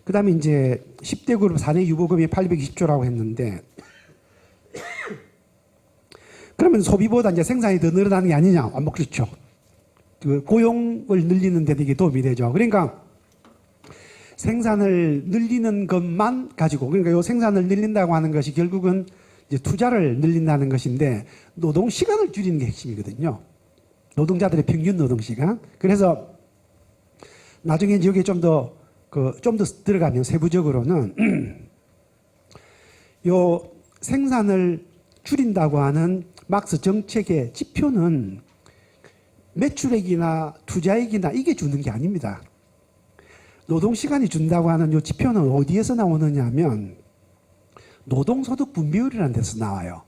B: 그 다음에 이제 10대 그룹 사내 유보금이 820조라고 했는데 그러면 소비보다 이제 생산이 더 늘어나는 게 아니냐? 뭐 그렇죠. 그 고용을 늘리는 데 이게 도움이 되죠. 그러니까 생산을 늘리는 것만 가지고 그러니까 이 생산을 늘린다고 하는 것이 결국은 이제 투자를 늘린다는 것인데 노동 시간을 줄이는 게 핵심이거든요. 노동자들의 평균 노동 시간. 그래서 나중에 이제 여기에 좀 더 들어가면 세부적으로는 요 생산을 줄인다고 하는 막스 정책의 지표는 매출액이나 투자액이나 이게 주는 게 아닙니다. 노동시간이 준다고 하는 이 지표는 어디에서 나오느냐 하면 노동소득 분배율이라는 데서 나와요.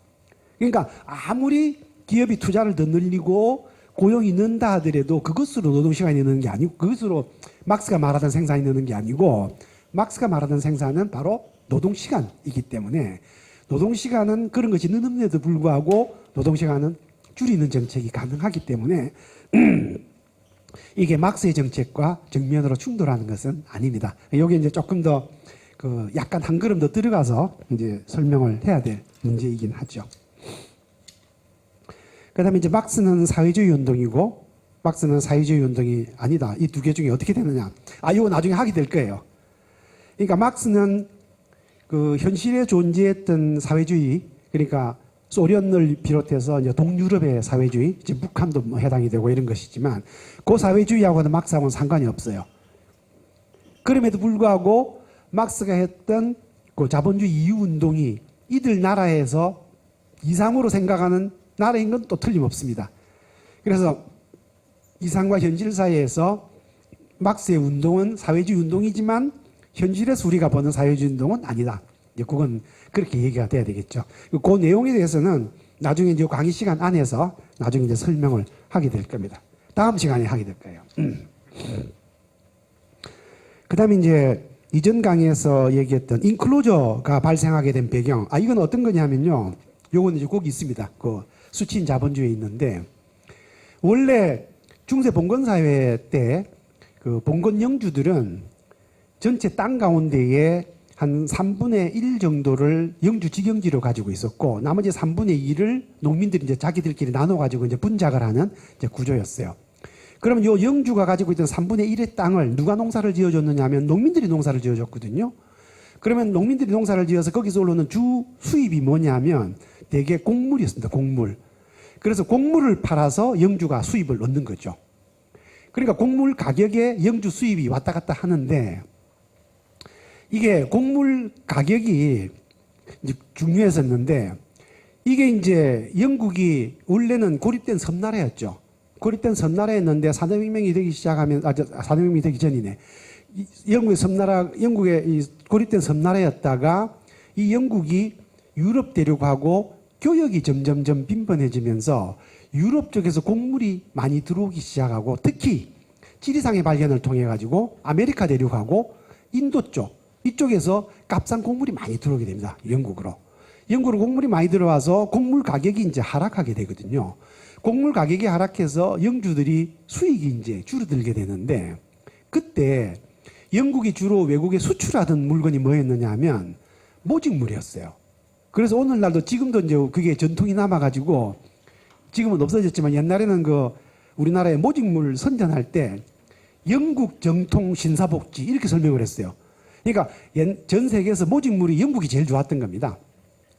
B: 그러니까 아무리 기업이 투자를 더 늘리고 고용이 는다 하더라도 그것으로 노동시간이 느는 게 아니고 그것으로 막스가 말하던 생산이 느는 게 아니고 막스가 말하던 생산은 바로 노동시간이기 때문에 노동시간은 그런 것이 느는데도 불구하고 노동시간은 줄이는 정책이 가능하기 때문에 이게 막스의 정책과 정면으로 충돌하는 것은 아닙니다. 여기 이제 조금 더 약간 한 걸음 더 들어가서 이제 설명을 해야 될 문제이긴 하죠. 그 다음에 이제 막스는 사회주의 운동이고 막스는 사회주의 운동이 아니다. 이 두 개 중에 어떻게 되느냐. 이거 나중에 하게 될 거예요. 그러니까 막스는 그 현실에 존재했던 사회주의, 그러니까 소련을 비롯해서 이제 동유럽의 사회주의, 지금 북한도 뭐 해당이 되고 이런 것이지만 그 사회주의하고는 막스하고는 상관이 없어요. 그럼에도 불구하고 막스가 했던 그 자본주의 이유 운동이 이들 나라에서 이상으로 생각하는 나라인 건 또 틀림없습니다. 그래서 이상과 현실 사이에서 막스의 운동은 사회주의 운동이지만 현실에서 우리가 보는 사회주의 운동은 아니다. 이제 그건 그렇게 얘기가 돼야 되겠죠. 그 내용에 대해서는 나중에 이제 강의 시간 안에서 나중에 이제 설명을 하게 될 겁니다. 다음 시간에 하게 될 거예요. 그 다음에 이제 이전 강의에서 얘기했던 인클로저가 발생하게 된 배경. 이건 어떤 거냐면요. 요건 이제 꼭 있습니다. 그 수치인 자본주의에 있는데 원래 중세 봉건사회 때 그 봉건 영주들은 전체 땅 가운데에 한 3분의 1 정도를 영주 직영지로 가지고 있었고 나머지 3분의 2를 농민들이 이제 자기들끼리 나눠 가지고 이제 분작을 하는 이제 구조였어요. 그러면 요 영주가 가지고 있던 3분의 1의 땅을 누가 농사를 지어줬느냐 하면 농민들이 농사를 지어줬거든요. 그러면 농민들이 농사를 지어서 거기서 올라오는 주 수입이 뭐냐면 대개 곡물이었습니다. 곡물. 그래서 곡물을 팔아서 영주가 수입을 얻는 거죠. 그러니까 곡물 가격에 영주 수입이 왔다 갔다 하는데 이게 곡물 가격이 이제 중요했었는데 이게 이제 영국이 원래는 고립된 섬나라였죠. 고립된 섬나라였는데 산업혁명이 되기 시작하면 산업혁명이 되기 전이네. 영국의 이 고립된 섬나라였다가 이 영국이 유럽 대륙하고 교역이 점점점 빈번해지면서 유럽 쪽에서 곡물이 많이 들어오기 시작하고 특히 지리상의 발견을 통해 가지고 아메리카 대륙하고 인도 쪽 이쪽에서 값싼 곡물이 많이 들어오게 됩니다. 영국으로 곡물이 많이 들어와서 곡물 가격이 이제 하락하게 되거든요. 곡물 가격이 하락해서 영주들이 수익이 이제 줄어들게 되는데 그때 영국이 주로 외국에 수출하던 물건이 뭐였느냐 하면 모직물이었어요. 그래서 오늘날도 지금도 이제 그게 전통이 남아가지고 지금은 없어졌지만 옛날에는 그 우리나라의 모직물 선전할 때 영국 정통 신사복지 이렇게 설명을 했어요. 그러니까 전 세계에서 모직물이 영국이 제일 좋았던 겁니다.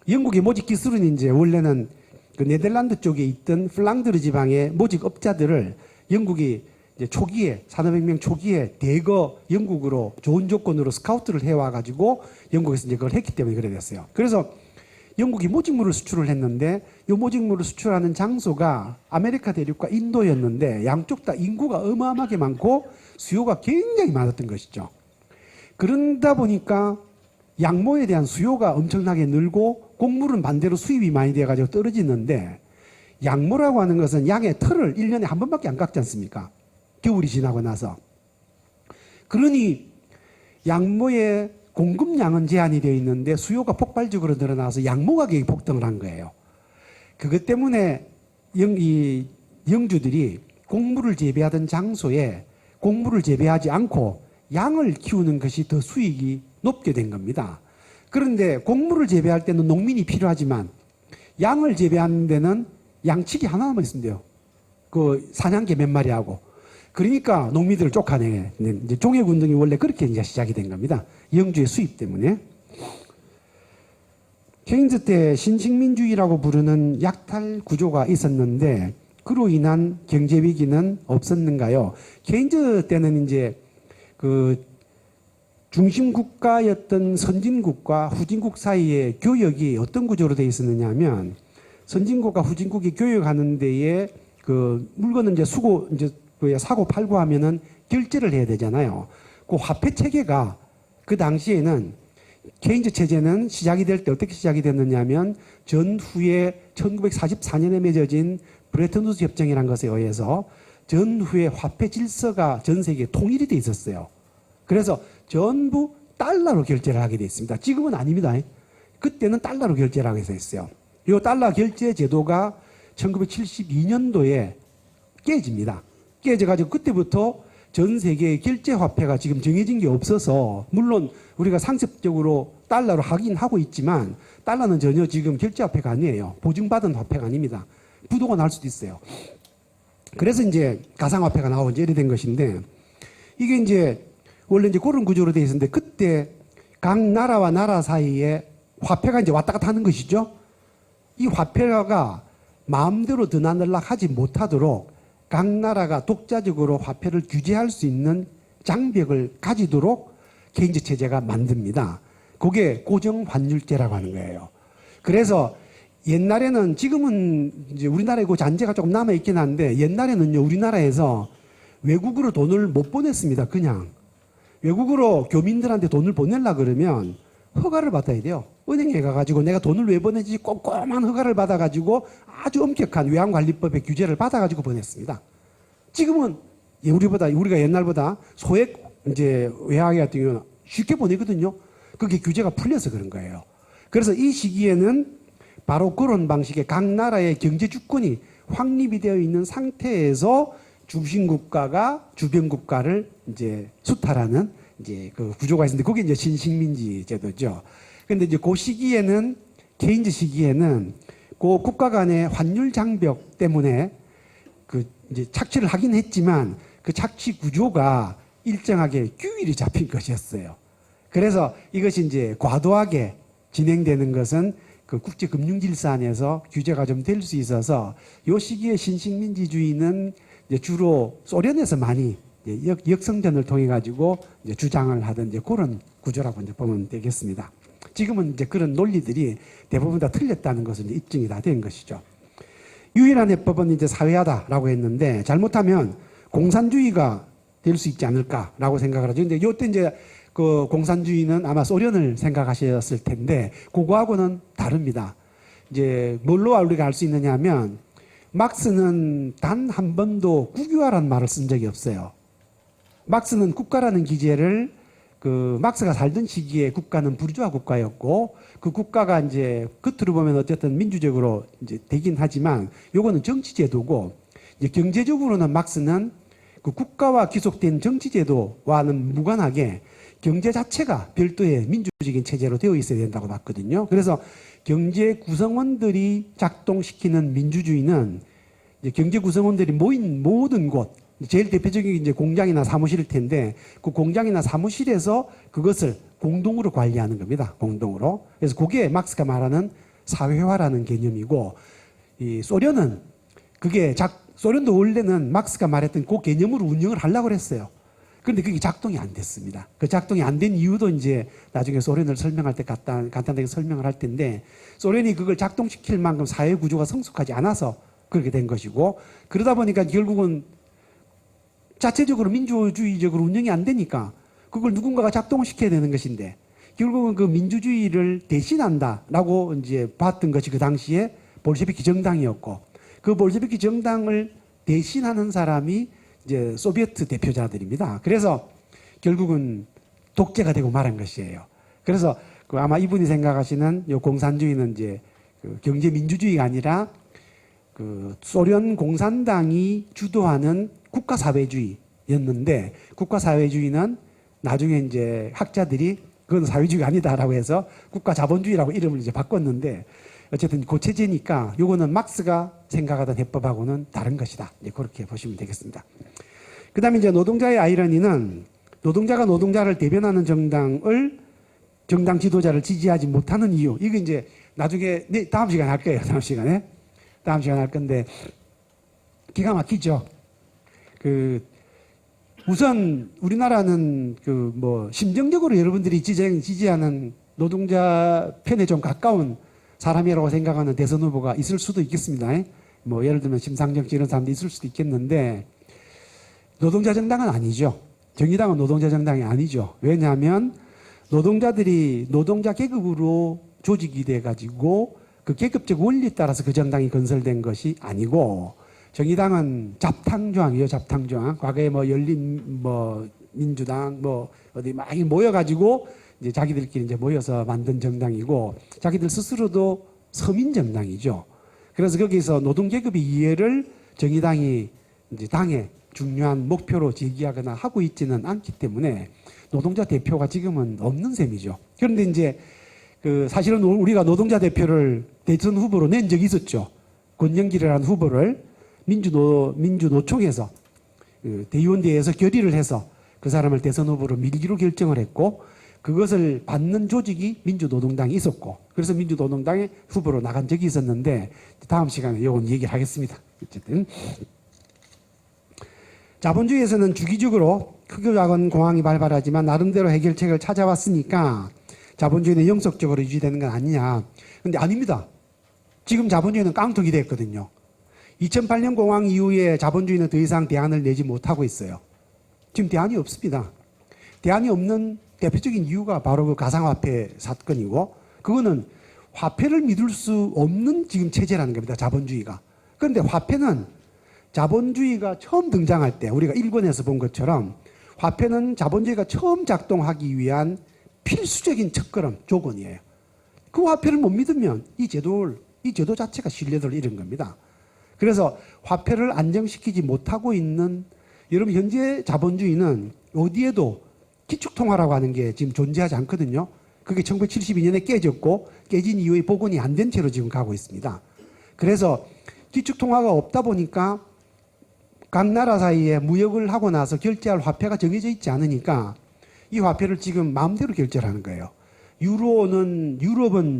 B: 영국의 모직 기술은 이제 원래는 그 네덜란드 쪽에 있던 플랑드르 지방의 모직업자들을 영국이 이제 초기에 산업혁명 초기에 대거 영국으로 좋은 조건으로 스카우트를 해와 가지고 영국에서 이제 그걸 했기 때문에 그래 됐어요. 그래서 영국이 모직물을 수출을 했는데 이 모직물을 수출하는 장소가 아메리카 대륙과 인도였는데 양쪽 다 인구가 어마어마하게 많고 수요가 굉장히 많았던 것이죠. 그러다 보니까 양모에 대한 수요가 엄청나게 늘고 곡물은 반대로 수입이 많이 돼가지고 떨어지는데 양모라고 하는 것은 양의 털을 1년에 한 번밖에 안 깎지 않습니까? 겨울이 지나고 나서. 그러니 양모의 공급량은 제한이 되어 있는데 수요가 폭발적으로 늘어나서 양모 가격이 폭등을 한 거예요. 그것 때문에 영주들이 곡물을 재배하던 장소에 곡물을 재배하지 않고 양을 키우는 것이 더 수익이 높게 된 겁니다. 그런데 곡물을 재배할 때는 농민이 필요하지만 양을 재배하는 데는 양치기 하나만 있으면 돼요. 그 사냥개 몇 마리 하고. 그러니까 농민들을 쫓아내. 이제 종해군동이 원래 그렇게 이제 시작이 된 겁니다. 영주의 수입 때문에. 케인즈 때 신식민주의라고 부르는 약탈 구조가 있었는데 그로 인한 경제 위기는 없었는가요? 케인즈 때는 이제 그 중심 국가였던 선진국과 후진국 사이의 교역이 어떤 구조로 되어 있었느냐 하면 선진국과 후진국이 교역하는 데에 그 물건을 이제 사고 팔고 하면은 결제를 해야 되잖아요. 그 화폐 체계가 그 당시에는 케인즈 체제는 시작이 될 때 어떻게 시작이 됐느냐 하면 전후에 1944년에 맺어진 브레튼 우드 협정이라는 것에 의해서 전후에 화폐 질서가 전 세계에 통일이 돼 있었어요. 그래서 전부 달러로 결제를 하게 돼 있습니다. 지금은 아닙니다. 그때는 달러로 결제를 하게 돼 있어요. 이 달러 결제 제도가 1972년도에 깨집니다. 깨져가지고 그때부터 전 세계의 결제 화폐가 지금 정해진 게 없어서 물론 우리가 상습적으로 달러로 하긴 하고 있지만 달러는 전혀 지금 결제 화폐가 아니에요. 보증받은 화폐가 아닙니다. 부도가 날 수도 있어요. 그래서 이제 가상화폐가 나오고 이제 이래 된 것인데 이게 이제 원래 이제 그런 구조로 되어 있었는데 그때 각 나라와 나라 사이에 화폐가 이제 왔다 갔다 하는 것이죠. 이 화폐가 마음대로 드나들락하지 못하도록 각 나라가 독자적으로 화폐를 규제할 수 있는 장벽을 가지도록 케인즈 체제가 만듭니다. 그게 고정환율제라고 하는 거예요. 그래서 옛날에는 지금은 이제 우리나라에 그 잔재가 조금 남아 있긴 한데 옛날에는요 우리나라에서 외국으로 돈을 못 보냈습니다. 그냥 외국으로 교민들한테 돈을 보내려 그러면 허가를 받아야 돼요. 은행에 가가지고 내가 돈을 왜 보내지 꼼꼼한 허가를 받아가지고 아주 엄격한 외환관리법의 규제를 받아가지고 보냈습니다. 지금은 우리가 옛날보다 소액 이제 외화계 같은 경우는 쉽게 보내거든요. 그게 규제가 풀려서 그런 거예요. 그래서 이 시기에는 바로 그런 방식의 각 나라의 경제 주권이 확립이 되어 있는 상태에서 중심 국가가 주변 국가를 이제 수탈하는 이제 그 구조가 있는데 그게 이제 신식민지 제도죠. 근데 이제 그 시기에는 케인즈 시기에는 그 국가 간의 환율 장벽 때문에 그 이제 착취를 하긴 했지만 그 착취 구조가 일정하게 규율이 잡힌 것이었어요. 그래서 이것이 이제 과도하게 진행되는 것은 그 국제 금융 질서 안에서 규제가 좀 될 수 있어서 이 시기에 신식민지주의는 이제 주로 소련에서 많이 역성전을 통해 가지고 이제 주장을 하던 이제 그런 구조라고 이제 보면 되겠습니다. 지금은 이제 그런 논리들이 대부분 다 틀렸다는 것은 이제 입증이 다 된 것이죠. 유일한 해법은 이제 사회화다라고 했는데 잘못하면 공산주의가 될 수 있지 않을까라고 생각을 하죠. 근데 이때 이제 그 공산주의는 아마 소련을 생각하셨을 텐데 그거하고는 다릅니다. 이제 뭘로 우리가 알 수 있느냐 하면 막스는 단 한 번도 국유화라는 말을 쓴 적이 없어요. 막스는 국가라는 기제를 그 막스가 살던 시기에 국가는 부르주아 국가였고 그 국가가 이제 겉으로 보면 어쨌든 민주적으로 이제 되긴 하지만 요거는 정치제도고 이제 경제적으로는 막스는 그 국가와 기속된 정치제도와는 무관하게 경제 자체가 별도의 민주적인 체제로 되어 있어야 된다고 봤거든요. 그래서 경제 구성원들이 작동시키는 민주주의는 이제 경제 구성원들이 모인 모든 곳, 제일 대표적인 이제 공장이나 사무실일 텐데 그 공장이나 사무실에서 그것을 공동으로 관리하는 겁니다. 공동으로. 그래서 그게 막스가 말하는 사회화라는 개념이고 이 소련은 소련도 원래는 막스가 말했던 그 개념으로 운영을 하려고 그랬어요. 그런데 그게 작동이 안 됐습니다. 그 작동이 안 된 이유도 이제 나중에 소련을 설명할 때 간단하게 설명을 할 텐데, 소련이 그걸 작동시킬 만큼 사회 구조가 성숙하지 않아서 그렇게 된 것이고, 그러다 보니까 결국은 자체적으로 민주주의적으로 운영이 안 되니까 그걸 누군가가 작동시켜야 되는 것인데, 결국은 그 민주주의를 대신한다라고 이제 봤던 것이 그 당시에 볼셰비키 정당이었고, 그 볼셰비키 정당을 대신하는 사람이 이제 소비에트 대표자들입니다. 그래서 결국은 독재가 되고 말한 것이에요. 그래서 그 아마 이분이 생각하시는 요 공산주의는 이제 그 경제 민주주의가 아니라 그 소련 공산당이 주도하는 국가사회주의였는데, 국가사회주의는 나중에 이제 학자들이 그건 사회주의가 아니다라고 해서 국가자본주의라고 이름을 이제 바꿨는데, 어쨌든 그 체제니까 요거는 막스가 생각하던 해법하고는 다른 것이다. 이제 그렇게 보시면 되겠습니다. 그 다음에 이제 노동자의 아이러니는, 노동자가 노동자를 대변하는 정당 지도자를 지지하지 못하는 이유. 이거 이제 나중에 다음 시간에 할 거예요. 다음 시간에 할 건데, 기가 막히죠. 우선 우리나라는 심정적으로 여러분들이 지지하는 노동자 편에 좀 가까운 사람이라고 생각하는 대선 후보가 있을 수도 있겠습니다. 예를 들면 심상정 씨 이런 사람도 있을 수도 있겠는데, 노동자 정당은 아니죠. 정의당은 노동자 정당이 아니죠. 왜냐하면 노동자들이 노동자 계급으로 조직이 돼가지고 그 계급적 원리에 따라서 그 정당이 건설된 것이 아니고, 정의당은 잡탕조항이에요. 잡탕조항. 과거에 열린 민주당 어디 막 모여가지고 이제 자기들끼리 이제 모여서 만든 정당이고, 자기들 스스로도 서민 정당이죠. 그래서 거기서 노동계급의 이해를 정의당이 이제 당의 중요한 목표로 제기하거나 하고 있지는 않기 때문에 노동자 대표가 지금은 없는 셈이죠. 그런데 이제 사실은 우리가 노동자 대표를 대선 후보로 낸 적이 있었죠. 권영길이라는 후보를 민주노총에서 대의원대회에서 결의를 해서 그 사람을 대선 후보로 밀기로 결정을 했고, 그것을 받는 조직이 민주노동당이 있었고, 그래서 민주노동당의 후보로 나간 적이 있었는데, 다음 시간에 이건 얘기를 하겠습니다. 어쨌든 자본주의에서는 주기적으로 크고 작은 공황이 발발하지만 나름대로 해결책을 찾아왔으니까 자본주의는 영속적으로 유지되는 건 아니냐. 근데 아닙니다. 지금 자본주의는 깡통이 됐거든요. 2008년 공황 이후에 자본주의는 더 이상 대안을 내지 못하고 있어요. 지금 대안이 없습니다. 대안이 없는 대표적인 이유가 바로 그 가상화폐 사건이고, 그거는 화폐를 믿을 수 없는 지금 체제라는 겁니다. 자본주의가. 그런데 화폐는 자본주의가 처음 등장할 때 우리가 일본에서 본 것처럼 화폐는 자본주의가 처음 작동하기 위한 필수적인 첫걸음, 조건이에요. 그 화폐를 못 믿으면 이 제도 자체가 신뢰도를 잃은 겁니다. 그래서 화폐를 안정시키지 못하고 있는, 여러분 현재 자본주의는 어디에도 기축통화라고 하는 게 지금 존재하지 않거든요. 그게 1972년에 깨졌고, 깨진 이후에 복원이 안 된 채로 지금 가고 있습니다. 그래서 기축통화가 없다 보니까 각 나라 사이에 무역을 하고 나서 결제할 화폐가 정해져 있지 않으니까 이 화폐를 지금 마음대로 결제를 하는 거예요. 유럽은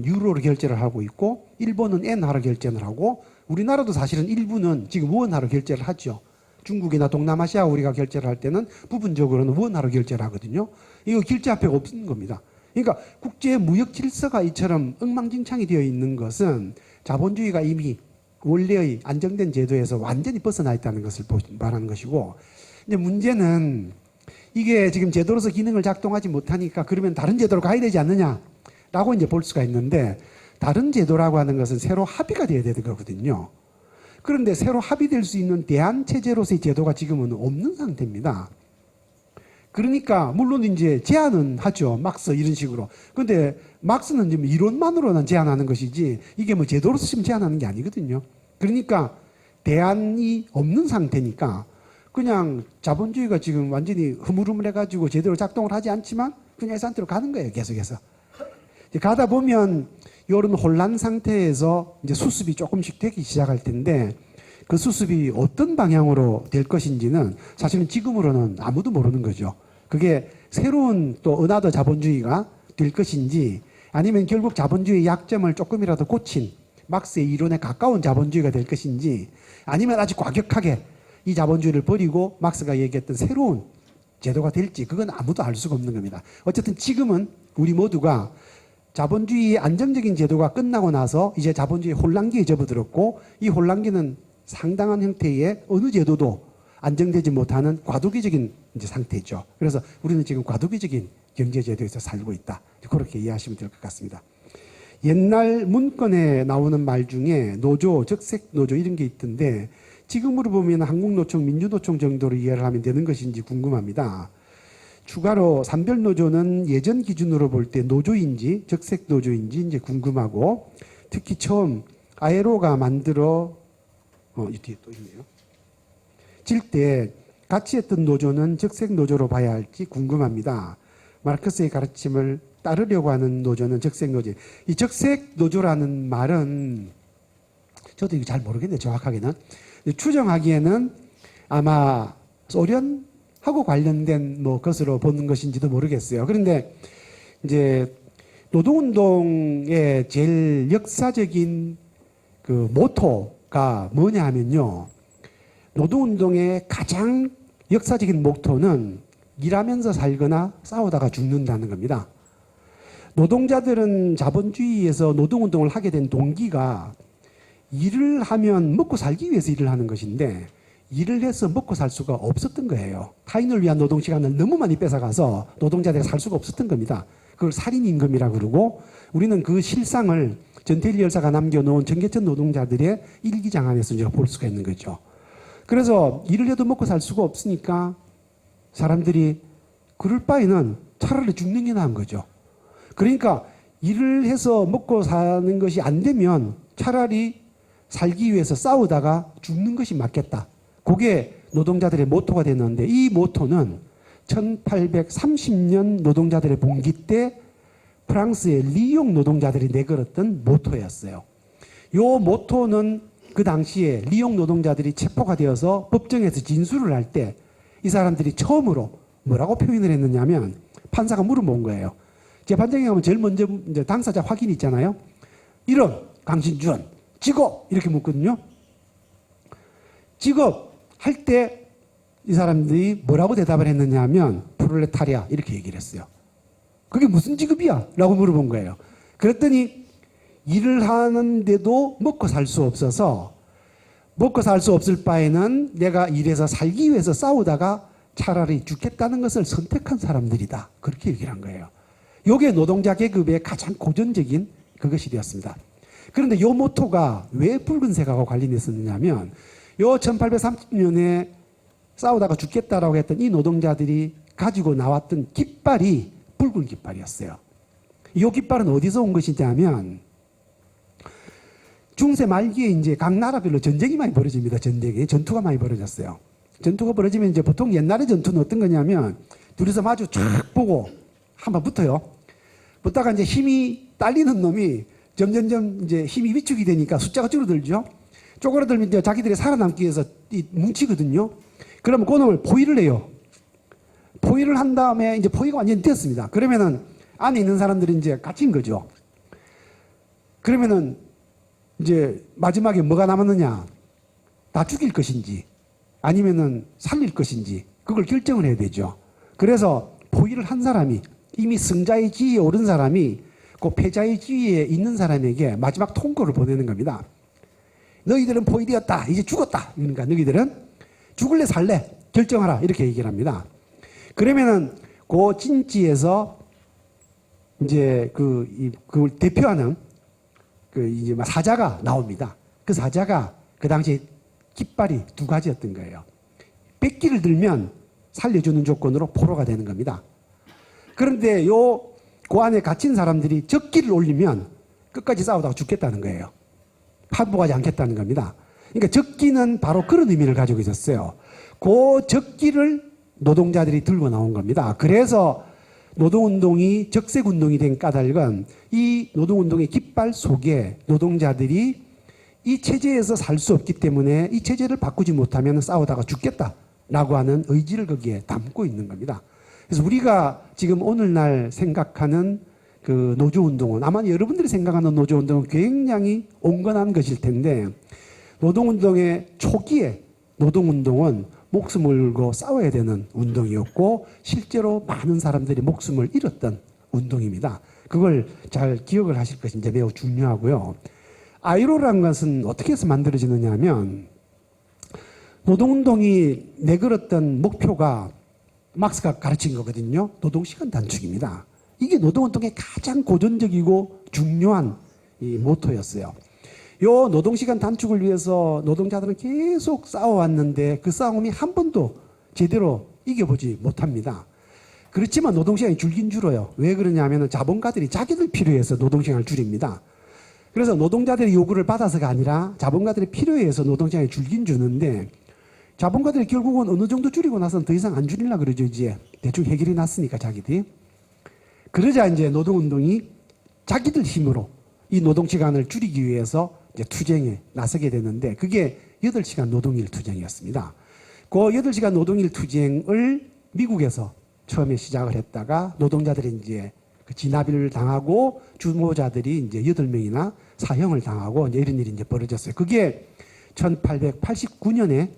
B: 유로로 결제를 하고 있고, 일본은 엔화로 결제를 하고, 우리나라도 사실은 일부는 지금 원화로 결제를 하죠. 중국이나 동남아시아 우리가 결제를 할 때는 부분적으로는 원화로 결제를 하거든요. 이거 결제화폐가 없는 겁니다. 그러니까 국제 무역 질서가 이처럼 엉망진창이 되어 있는 것은 자본주의가 이미 원래의 안정된 제도에서 완전히 벗어나 있다는 것을 말하는 것이고, 이제 문제는 이게 지금 제도로서 기능을 작동하지 못하니까 그러면 다른 제도로 가야 되지 않느냐라고 이제 볼 수가 있는데, 다른 제도라고 하는 것은 새로 합의가 돼야 되는 거거든요. 그런데 새로 합의될 수 있는 대안 체제로서의 제도가 지금은 없는 상태입니다. 그러니까 물론 이제 제안은 하죠. 막스 이런 식으로. 그런데 막스는 지금 이론만으로는 제안하는 것이지 이게 제도로서 지금 제안하는 게 아니거든요. 그러니까 대안이 없는 상태니까 그냥 자본주의가 지금 완전히 흐물흐물해가지고 제대로 작동을 하지 않지만 그냥 이 상태로 가는 거예요. 계속해서. 가다 보면 이런 혼란 상태에서 이제 수습이 조금씩 되기 시작할 텐데, 그 수습이 어떤 방향으로 될 것인지는 사실은 지금으로는 아무도 모르는 거죠. 그게 새로운 또 은하더 자본주의가 될 것인지, 아니면 결국 자본주의의 약점을 조금이라도 고친 막스의 이론에 가까운 자본주의가 될 것인지 아니면 아주 과격하게 이 자본주의를 버리고 막스가 얘기했던 새로운 제도가 될지 그건 아무도 알 수가 없는 겁니다. 어쨌든 지금은 우리 모두가 자본주의의 안정적인 제도가 끝나고 나서 이제 자본주의 혼란기에 접어들었고 이 혼란기는 상당한 형태의 어느 제도도 안정되지 못하는 과도기적인 이제 상태죠. 그래서 우리는 지금 과도기적인 경제제도에서 살고 있다. 그렇게 이해하시면 될 것 같습니다. 옛날 문건에 나오는 말 중에 노조, 적색노조 이런 게 있던데 지금으로 보면 한국노총, 민주노총 정도로 이해를 하면 되는 것인지 궁금합니다. 추가로 산별노조는 예전 기준으로 볼 때 노조인지 적색노조인지 이제 궁금하고 특히 처음 아에로가 만들어 이 뒤에 또 있네요. 질 때 같이 했던 노조는 적색노조로 봐야 할지 궁금합니다. 마르크스의 가르침을 따르려고 하는 노조는 적색노조. 이 적색노조라는 말은 저도 이거 잘 모르겠네요. 정확하게는. 추정하기에는 아마 소련하고 관련된 뭐 것으로 보는 것인지도 모르겠어요. 그런데 이제 노동운동의 제일 역사적인 그 모토가 뭐냐 하면요. 노동운동의 가장 역사적인 모토는 일하면서 살거나 싸우다가 죽는다는 겁니다. 노동자들은 자본주의에서 노동운동을 하게 된 동기가 일을 하면 먹고 살기 위해서 일을 하는 것인데 일을 해서 먹고 살 수가 없었던 거예요. 타인을 위한 노동시간을 너무 많이 뺏어가서 노동자들이 살 수가 없었던 겁니다. 그걸 살인임금이라고 그러고 우리는 그 실상을 전태일 열사가 남겨놓은 청계천 노동자들의 일기장안에서 이제 볼 수가 있는 거죠. 그래서 일을 해도 먹고 살 수가 없으니까 사람들이 그럴 바에는 차라리 죽는 게 나은 거죠. 그러니까 일을 해서 먹고 사는 것이 안 되면 차라리 살기 위해서 싸우다가 죽는 것이 맞겠다. 그게 노동자들의 모토가 됐는데 이 모토는 1830년 노동자들의 봉기 때 프랑스의 리옹 노동자들이 내걸었던 모토였어요. 이 모토는 그 당시에 리옹 노동자들이 체포가 되어서 법정에서 진술을 할 때 이 사람들이 처음으로 뭐라고 표현을 했느냐면 판사가 물어본 거예요. 재판장에 가면 제일 먼저 이제 당사자 확인 있잖아요. 이름 강신준, 직업 이렇게 묻거든요. 직업 할 때 이 사람들이 뭐라고 대답을 했느냐 하면 프롤레타리아 이렇게 얘기를 했어요. 그게 무슨 직업이야? 라고 물어본 거예요. 그랬더니 일을 하는데도 먹고 살 수 없어서 먹고 살 수 없을 바에는 내가 일해서 살기 위해서 싸우다가 차라리 죽겠다는 것을 선택한 사람들이다. 그렇게 얘기를 한 거예요. 이게 노동자 계급의 가장 고전적인 그것이 되었습니다. 그런데 이 모토가 왜 붉은색하고 관련이 있었느냐면 요 1830년에 싸우다가 죽겠다라고 했던 이 노동자들이 가지고 나왔던 깃발이 붉은 깃발이었어요. 이 깃발은 어디서 온 것이냐면 중세 말기에 이제 각 나라별로 전쟁이 많이 벌어집니다. 전투가 많이 벌어졌어요. 전투가 벌어지면 이제 보통 옛날의 전투는 어떤 거냐면 둘이서 마주 쫙 보고 한번 붙어요. 붙다가 이제 힘이 딸리는 놈이 점점점 이제 힘이 위축이 되니까 숫자가 줄어들죠. 쪼그라들면 이제 자기들이 살아남기 위해서 뭉치거든요. 그러면 그 놈을 포위를 해요. 포위를 한 다음에 이제 포위가 완전히 됐습니다. 그러면은 안에 있는 사람들이 이제 갇힌 거죠. 그러면은 이제 마지막에 뭐가 남았느냐? 다 죽일 것인지 아니면은 살릴 것인지 그걸 결정을 해야 되죠. 그래서 포위를 한 사람이 이미 승자의 지위에 오른 사람이 그 패자의 지위에 있는 사람에게 마지막 통고를 보내는 겁니다. 너희들은 포위되었다. 이제 죽었다. 그러니까 너희들은 죽을래 살래 결정하라. 이렇게 얘기를 합니다. 그러면은 그 진지에서 이제 그걸 대표하는 그 이제 사자가 나옵니다. 그 사자가 그 당시 깃발이 두 가지였던 거예요. 백기를 들면 살려주는 조건으로 포로가 되는 겁니다. 그런데 그 안에 갇힌 사람들이 적기를 올리면 끝까지 싸우다가 죽겠다는 거예요. 파보하지 않겠다는 겁니다. 그러니까 적기는 바로 그런 의미를 가지고 있었어요. 그 적기를 노동자들이 들고 나온 겁니다. 그래서 노동운동이 적색운동이 된 까닭은 이 노동운동의 깃발 속에 노동자들이 이 체제에서 살 수 없기 때문에 이 체제를 바꾸지 못하면 싸우다가 죽겠다라고 하는 의지를 거기에 담고 있는 겁니다. 그래서 우리가 지금 오늘날 생각하는 그 노조운동은 아마 여러분들이 생각하는 노조운동은 굉장히 온건한 것일 텐데 노동운동의 초기에 노동운동은 목숨을 걸고 싸워야 되는 운동이었고 실제로 많은 사람들이 목숨을 잃었던 운동입니다. 그걸 잘 기억을 하실 것이 이제 매우 중요하고요. 아이로라는 것은 어떻게 해서 만들어지느냐 하면 노동운동이 내걸었던 목표가 막스가 가르친 거거든요. 노동시간 단축입니다. 이게 노동운동의 가장 고전적이고 중요한 이 모토였어요. 요 노동시간 단축을 위해서 노동자들은 계속 싸워왔는데 그 싸움이 한 번도 제대로 이겨보지 못합니다. 그렇지만 노동시간이 줄긴 줄어요. 왜 그러냐면 자본가들이 자기들 필요해서 노동시간을 줄입니다. 그래서 노동자들의 요구를 받아서가 아니라 자본가들의 필요에 의해서 노동시간이 줄긴 주는데 자본가들이 결국은 어느 정도 줄이고 나서는 더 이상 안 줄이려고 그러죠. 이제 대충 해결이 났으니까 자기들이. 그러자 이제 노동운동이 자기들 힘으로 이 노동시간을 줄이기 위해서 이제 투쟁에 나서게 되는데 그게 8시간 노동일 투쟁이었습니다. 그 8시간 노동일 투쟁을 미국에서 처음에 시작을 했다가 노동자들이 이제 그 진압을 당하고 주모자들이 이제 8명이나 사형을 당하고 이제 이런 일이 이제 벌어졌어요. 그게 1889년에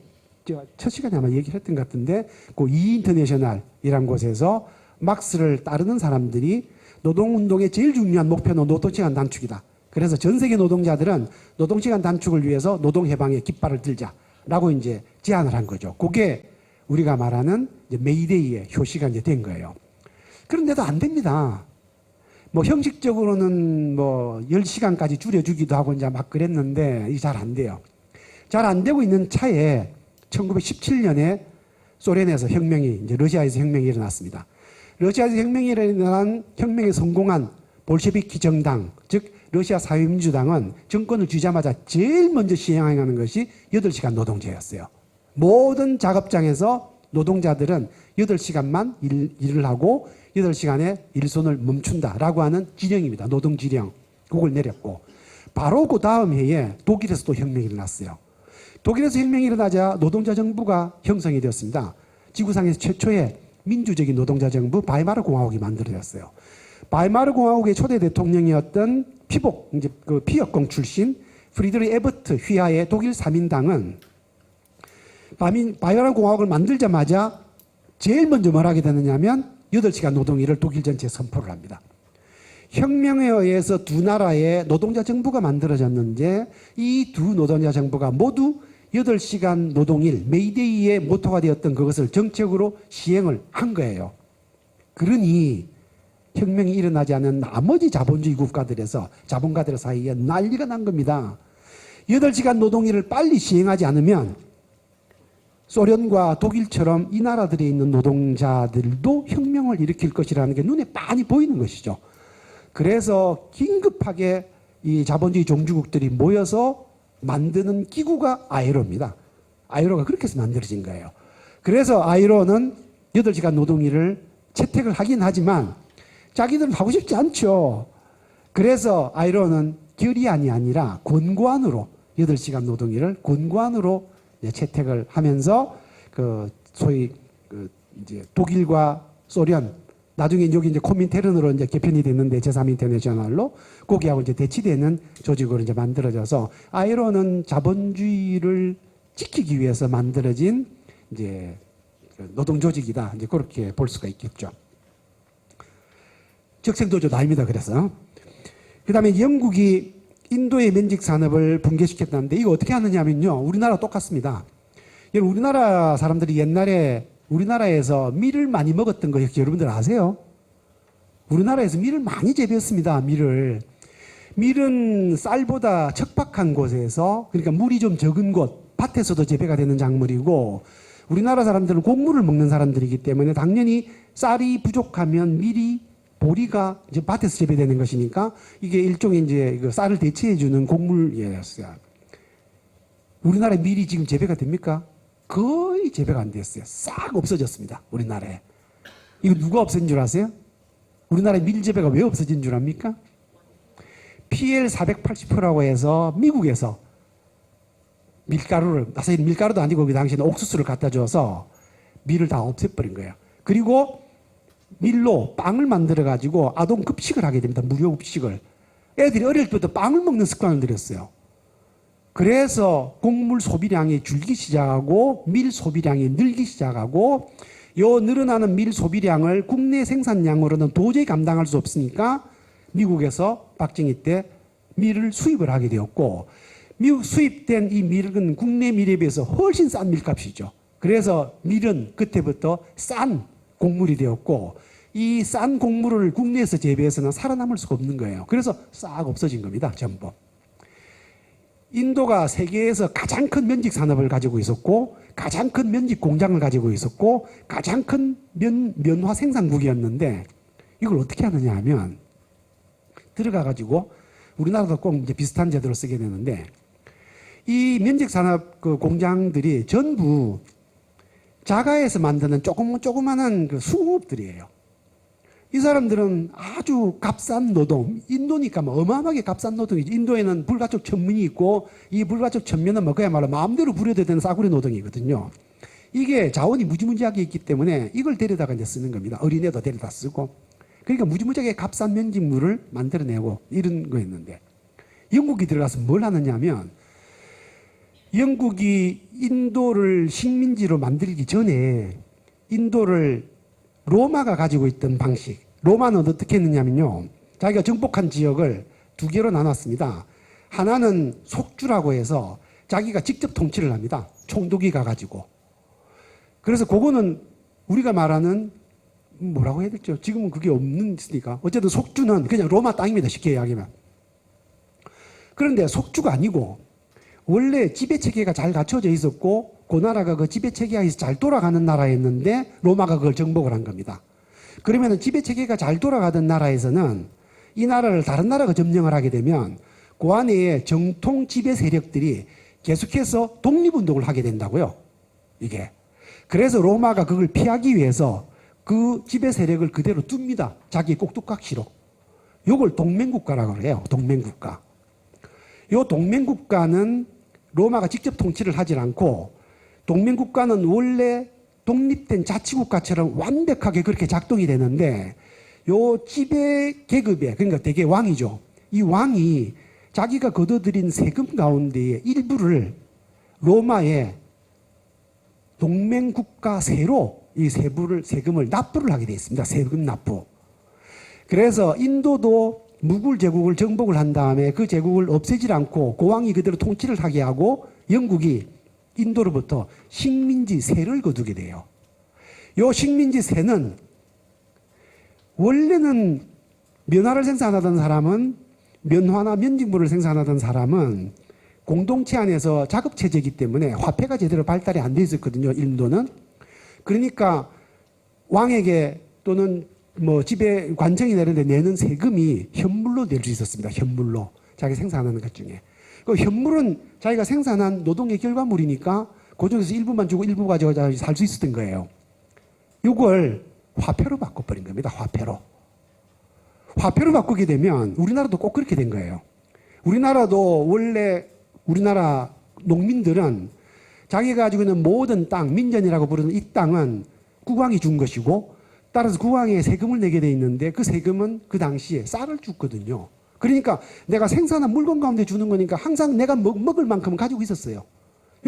B: 제가 첫 시간에 아마 얘기를 했던 것 같은데 그 이인터내셔널이라는 곳에서 막스를 따르는 사람들이 노동운동의 제일 중요한 목표는 노동시간 단축이다. 그래서 전 세계 노동자들은 노동시간 단축을 위해서 노동해방의 깃발을 들자라고 이제 제안을 한 거죠. 그게 우리가 말하는 이제 메이데이의 효시가 이제 된 거예요. 그런데도 안 됩니다. 뭐 형식적으로는 뭐 10시간까지 줄여주기도 하고 이제 막 그랬는데 이게 잘 안 돼요. 잘 안 되고 있는 차에 1917년에 소련에서 혁명이 이제 러시아에서 혁명이 일어났습니다. 러시아에서 혁명이 일어난 혁명에 성공한 볼셰비키 정당, 즉 러시아 사회민주당은 정권을 쥐자마자 제일 먼저 시행하는 것이 8시간 노동제였어요. 모든 작업장에서 노동자들은 8시간만 일을 하고 8시간에 일손을 멈춘다라고 하는 지령입니다. 노동지령. 그걸 내렸고 바로 그 다음 해에 독일에서 또 혁명이 일어났어요. 독일에서 혁명이 일어나자 노동자 정부가 형성이 되었습니다. 지구상에서 최초의 민주적인 노동자 정부 바이마르 공화국이 만들어졌어요. 바이마르 공화국의 초대 대통령이었던 피복, 이제 그 피역공 출신 프리드리 에버트 휘하의 독일 3인당은 바이마르 공화국을 만들자마자 제일 먼저 뭘 하게 되느냐면 8시간 노동일을 독일 전체에 선포를 합니다. 혁명에 의해서 두 나라의 노동자 정부가 만들어졌는데 이 두 노동자 정부가 모두 8시간 노동일, 메이데이의 모토가 되었던 그것을 정책으로 시행을 한 거예요. 그러니 혁명이 일어나지 않은 나머지 자본주의 국가들에서 자본가들 사이에 난리가 난 겁니다. 8시간 노동일을 빨리 시행하지 않으면 소련과 독일처럼 이 나라들에 있는 노동자들도 혁명을 일으킬 것이라는 게 눈에 빤히 보이는 것이죠. 그래서 긴급하게 이 자본주의 종주국들이 모여서 만드는 기구가 아이로입니다. 아이로가 그렇게 해서 만들어진 거예요. 그래서 아이로는 8시간 노동일을 채택을 하긴 하지만 자기들은 하고 싶지 않죠. 그래서 아이로는 결의안이 아니라 권고안으로 8시간 노동일을 권고안으로 채택을 하면서 그 소위 그 이제 독일과 소련 나중에 여기 이제 코민테른으로 이제 개편이 됐는데 제3인터내셔널로 거기하고 이제 대치되는 조직으로 이제 만들어져서 아이로는 자본주의를 지키기 위해서 만들어진 이제 노동 조직이다. 이제 그렇게 볼 수가 있겠죠. 적생도조도 아닙니다. 그래서 그다음에 영국이 인도의 면직 산업을 붕괴시켰다는데 이거 어떻게 하느냐면요. 우리나라 똑같습니다. 여러분 우리나라 사람들이 옛날에 우리나라에서 밀을 많이 먹었던 거 여러분들 아세요? 우리나라에서 밀을 많이 재배했습니다. 밀은 쌀보다 척박한 곳에서 그러니까 물이 좀 적은 곳 밭에서도 재배가 되는 작물이고 우리나라 사람들은 곡물을 먹는 사람들이기 때문에 당연히 쌀이 부족하면 밀이 보리가 이제 밭에서 재배되는 것이니까 이게 일종의 이제 쌀을 대체해주는 곡물이었어요. 우리나라에 밀이 지금 재배가 됩니까? 거의 재배가 안 됐어요. 싹 없어졌습니다. 우리나라에. 이거 누가 없애진 줄 아세요? 우리나라의 밀 재배가 왜 없어진 줄 압니까? PL 480호라고 해서 미국에서 밀가루를, 사실 밀가루도 아니고 그 당시에는 옥수수를 갖다 줘서 밀을 다 없애버린 거예요. 그리고 밀로 빵을 만들어 가지고 아동 급식을 하게 됩니다. 무료 급식을. 애들이 어릴 때부터 빵을 먹는 습관을 들였어요. 그래서 곡물 소비량이 줄기 시작하고 밀 소비량이 늘기 시작하고 요 늘어나는 밀 소비량을 국내 생산량으로는 도저히 감당할 수 없으니까 미국에서 박정희 때 밀을 수입을 하게 되었고 미국 수입된 이 밀은 국내 밀에 비해서 훨씬 싼 밀값이죠. 그래서 밀은 그때부터 싼 곡물이 되었고 이 싼 곡물을 국내에서 재배해서는 살아남을 수가 없는 거예요. 그래서 싹 없어진 겁니다. 전부. 인도가 세계에서 가장 큰 면직 산업을 가지고 있었고 가장 큰 면직 공장을 가지고 있었고 가장 큰 면화 생산국이었는데 이걸 어떻게 하느냐 하면 들어가 가지고 우리나라도 꼭 이제 비슷한 제도를 쓰게 되는데 이 면직 산업 그 공장들이 전부 자가에서 만드는 조그마한 그 수공업들이에요. 이 사람들은 아주 값싼 노동, 인도니까 뭐 어마어마하게 값싼 노동이죠. 인도에는 불가촉 천민이 있고 이 불가촉 천민은 뭐 그야말로 마음대로 부려도 되는 싸구려 노동이거든요. 이게 자원이 무지무지하게 있기 때문에 이걸 데려다가 이제 쓰는 겁니다. 어린애도 데려다 쓰고. 그러니까 무지무지하게 값싼 면직물을 만들어내고 이런 거였는데 영국이 들어가서 뭘 하느냐 하면 영국이 인도를 식민지로 만들기 전에 인도를 로마가 가지고 있던 방식. 로마는 어떻게 했느냐면요. 자기가 정복한 지역을 두 개로 나눴습니다. 하나는 속주라고 해서 자기가 직접 통치를 합니다. 총독이 가가지고. 그래서 그거는 우리가 말하는 뭐라고 해야 될죠? 지금은 그게 없으니까. 어쨌든 속주는 그냥 로마 땅입니다. 쉽게 이야기하면. 그런데 속주가 아니고 원래 지배체계가 잘 갖춰져 있었고 그 나라가 그 지배체계가 잘 돌아가는 나라였는데 로마가 그걸 정복을 한 겁니다. 그러면 지배체계가 잘 돌아가던 나라에서는 이 나라를 다른 나라가 점령을 하게 되면 그 안에 정통 지배 세력들이 계속해서 독립운동을 하게 된다고요. 이게. 그래서 로마가 그걸 피하기 위해서 그 지배 세력을 그대로 둡니다. 자기 꼭두각시로. 이걸 동맹국가라고 해요. 동맹국가. 이 동맹국가는 로마가 직접 통치를 하질 않고 동맹국가는 원래 독립된 자치국가처럼 완벽하게 그렇게 작동이 되는데 요 지배 계급에 그러니까 대개 왕이죠. 이 왕이 자기가 거둬들인 세금 가운데에 일부를 로마의 동맹국가세로 이 세금을 납부를 하게 되어 있습니다. 세금 납부. 그래서 인도도 무굴 제국을 정복을 한 다음에 그 제국을 없애질 않고 그 왕이 그대로 통치를 하게 하고 영국이 인도로부터 식민지세를 거두게 돼요. 이 식민지세는 원래는 면화를 생산하던 사람은 면화나 면직물을 생산하던 사람은 공동체 안에서 자급체제이기 때문에 화폐가 제대로 발달이 안 돼 있었거든요. 인도는. 그러니까 왕에게 또는 뭐 집에 관청이 내는데 내는 세금이 현물로 낼 수 있었습니다. 현물로. 자기 생산하는 것 중에. 그 현물은 자기가 생산한 노동의 결과물이니까 그 중에서 일부만 주고 일부 가지고 살 수 있었던 거예요. 이걸 화폐로 바꿔버린 겁니다. 화폐로. 화폐로 바꾸게 되면 우리나라도 꼭 그렇게 된 거예요. 우리나라도 원래 우리나라 농민들은 자기가 가지고 있는 모든 땅, 민전이라고 부르는 이 땅은 국왕이 준 것이고 따라서 국왕에 세금을 내게 돼 있는데 그 세금은 그 당시에 쌀을 줬거든요. 그러니까 내가 생산한 물건 가운데 주는 거니까 항상 내가 먹을 만큼은 가지고 있었어요.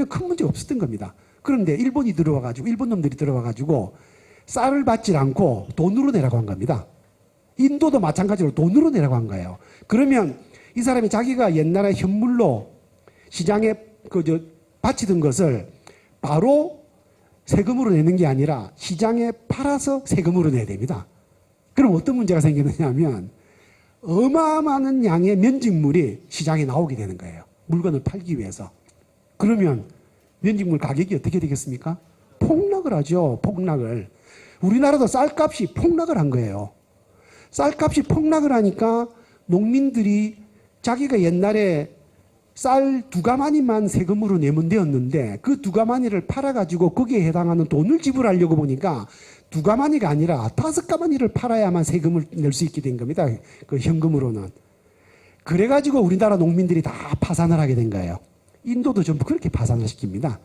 B: 큰 문제 없었던 겁니다. 그런데 일본이 들어와가지고 일본 놈들이 들어와가지고 쌀을 받지 않고 돈으로 내라고 한 겁니다. 인도도 마찬가지로 돈으로 내라고 한 거예요. 그러면 이 사람이 자기가 옛날에 현물로 시장에 바치던 것을 바로 세금으로 내는 게 아니라 시장에 팔아서 세금으로 내야 됩니다. 그럼 어떤 문제가 생기느냐 하면 어마어마한 양의 면직물이 시장에 나오게 되는 거예요. 물건을 팔기 위해서. 그러면 면직물 가격이 어떻게 되겠습니까? 폭락을 하죠. 폭락을. 우리나라도 쌀값이 폭락을 한 거예요. 쌀값이 폭락을 하니까 농민들이 자기가 옛날에 쌀 2가마니만 세금으로 내면 되었는데 그 2가마니를 팔아가지고 거기에 해당하는 돈을 지불하려고 보니까 2가마니가 아니라 5가마니를 팔아야만 세금을 낼 수 있게 된 겁니다. 그 현금으로는. 그래가지고 우리나라 농민들이 다 파산을 하게 된 거예요. 인도도 전부 그렇게 파산을 시킵니다.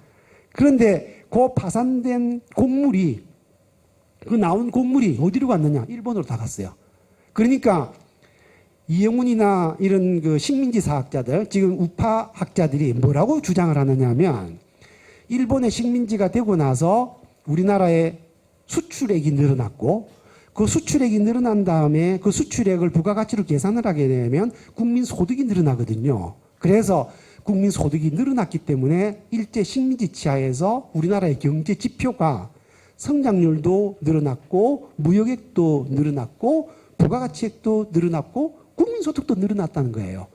B: 그런데 그 파산된 곡물이 그 나온 곡물이 어디로 갔느냐? 일본으로 다 갔어요. 그러니까 이영훈이나 이런 그 식민지 사학자들, 지금 우파 학자들이 뭐라고 주장을 하느냐 하면 일본의 식민지가 되고 나서 우리나라의 수출액이 늘어났고 그 수출액이 늘어난 다음에 그 수출액을 부가가치로 계산을 하게 되면 국민 소득이 늘어나거든요. 그래서 국민 소득이 늘어났기 때문에 일제 식민지 치하에서 우리나라의 경제 지표가 성장률도 늘어났고 무역액도 늘어났고 부가가치액도 늘어났고 국민소득도 늘어났다는 거예요.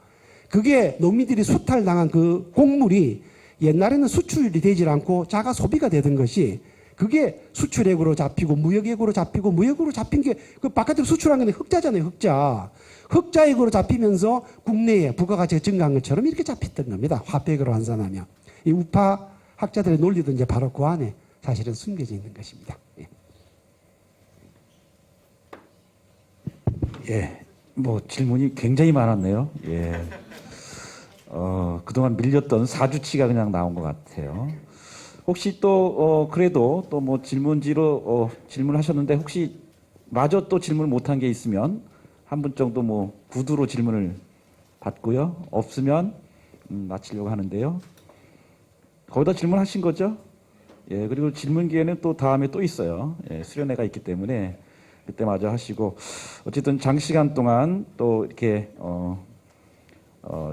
B: 그게 농민들이 수탈당한 그 곡물이 옛날에는 수출이 되질 않고 자가 소비가 되던 것이 그게 수출액으로 잡히고 무역액으로 잡히고 무역으로 잡힌 게 그 바깥으로 수출한 게 흑자잖아요. 흑자. 흑자액으로 잡히면서 국내에 부가가치가 증가한 것처럼 이렇게 잡혔던 겁니다. 화폐액으로 환산하면. 이 우파 학자들의 논리도 이제 바로 그 안에 사실은 숨겨져 있는 것입니다. 예.
A: 예, 뭐 질문이 굉장히 많았네요. 예. 그동안 밀렸던 사주치가 그냥 나온 것 같아요. 혹시 또 그래도 또 뭐 질문지로 질문하셨는데 혹시 마저 또 질문을 못한 게 있으면 한 분 정도 뭐 구두로 질문을 받고요. 없으면 마치려고 하는데요. 거기다 질문하신 거죠? 예, 그리고 질문 기회는 또 다음에 또 있어요. 예, 수련회가 있기 때문에 그때 마저 하시고 어쨌든 장시간 동안 또 이렇게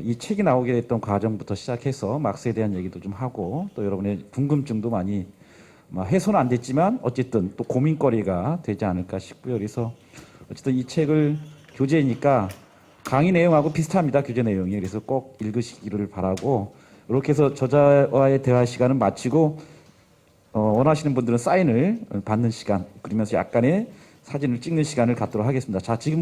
A: 이 책이 나오게 됐던 과정부터 시작해서 막스에 대한 얘기도 좀 하고 또 여러분의 궁금증도 많이 해소는 안 됐지만 어쨌든 또 고민거리가 되지 않을까 싶고요. 그래서 어쨌든 이 책을 교재니까 강의 내용하고 비슷합니다. 교재 내용이. 그래서 꼭 읽으시기를 바라고 이렇게 해서 저자와의 대화 시간은 마치고 원하시는 분들은 사인을 받는 시간 그러면서 약간의 사진을 찍는 시간을 갖도록 하겠습니다. 자, 지금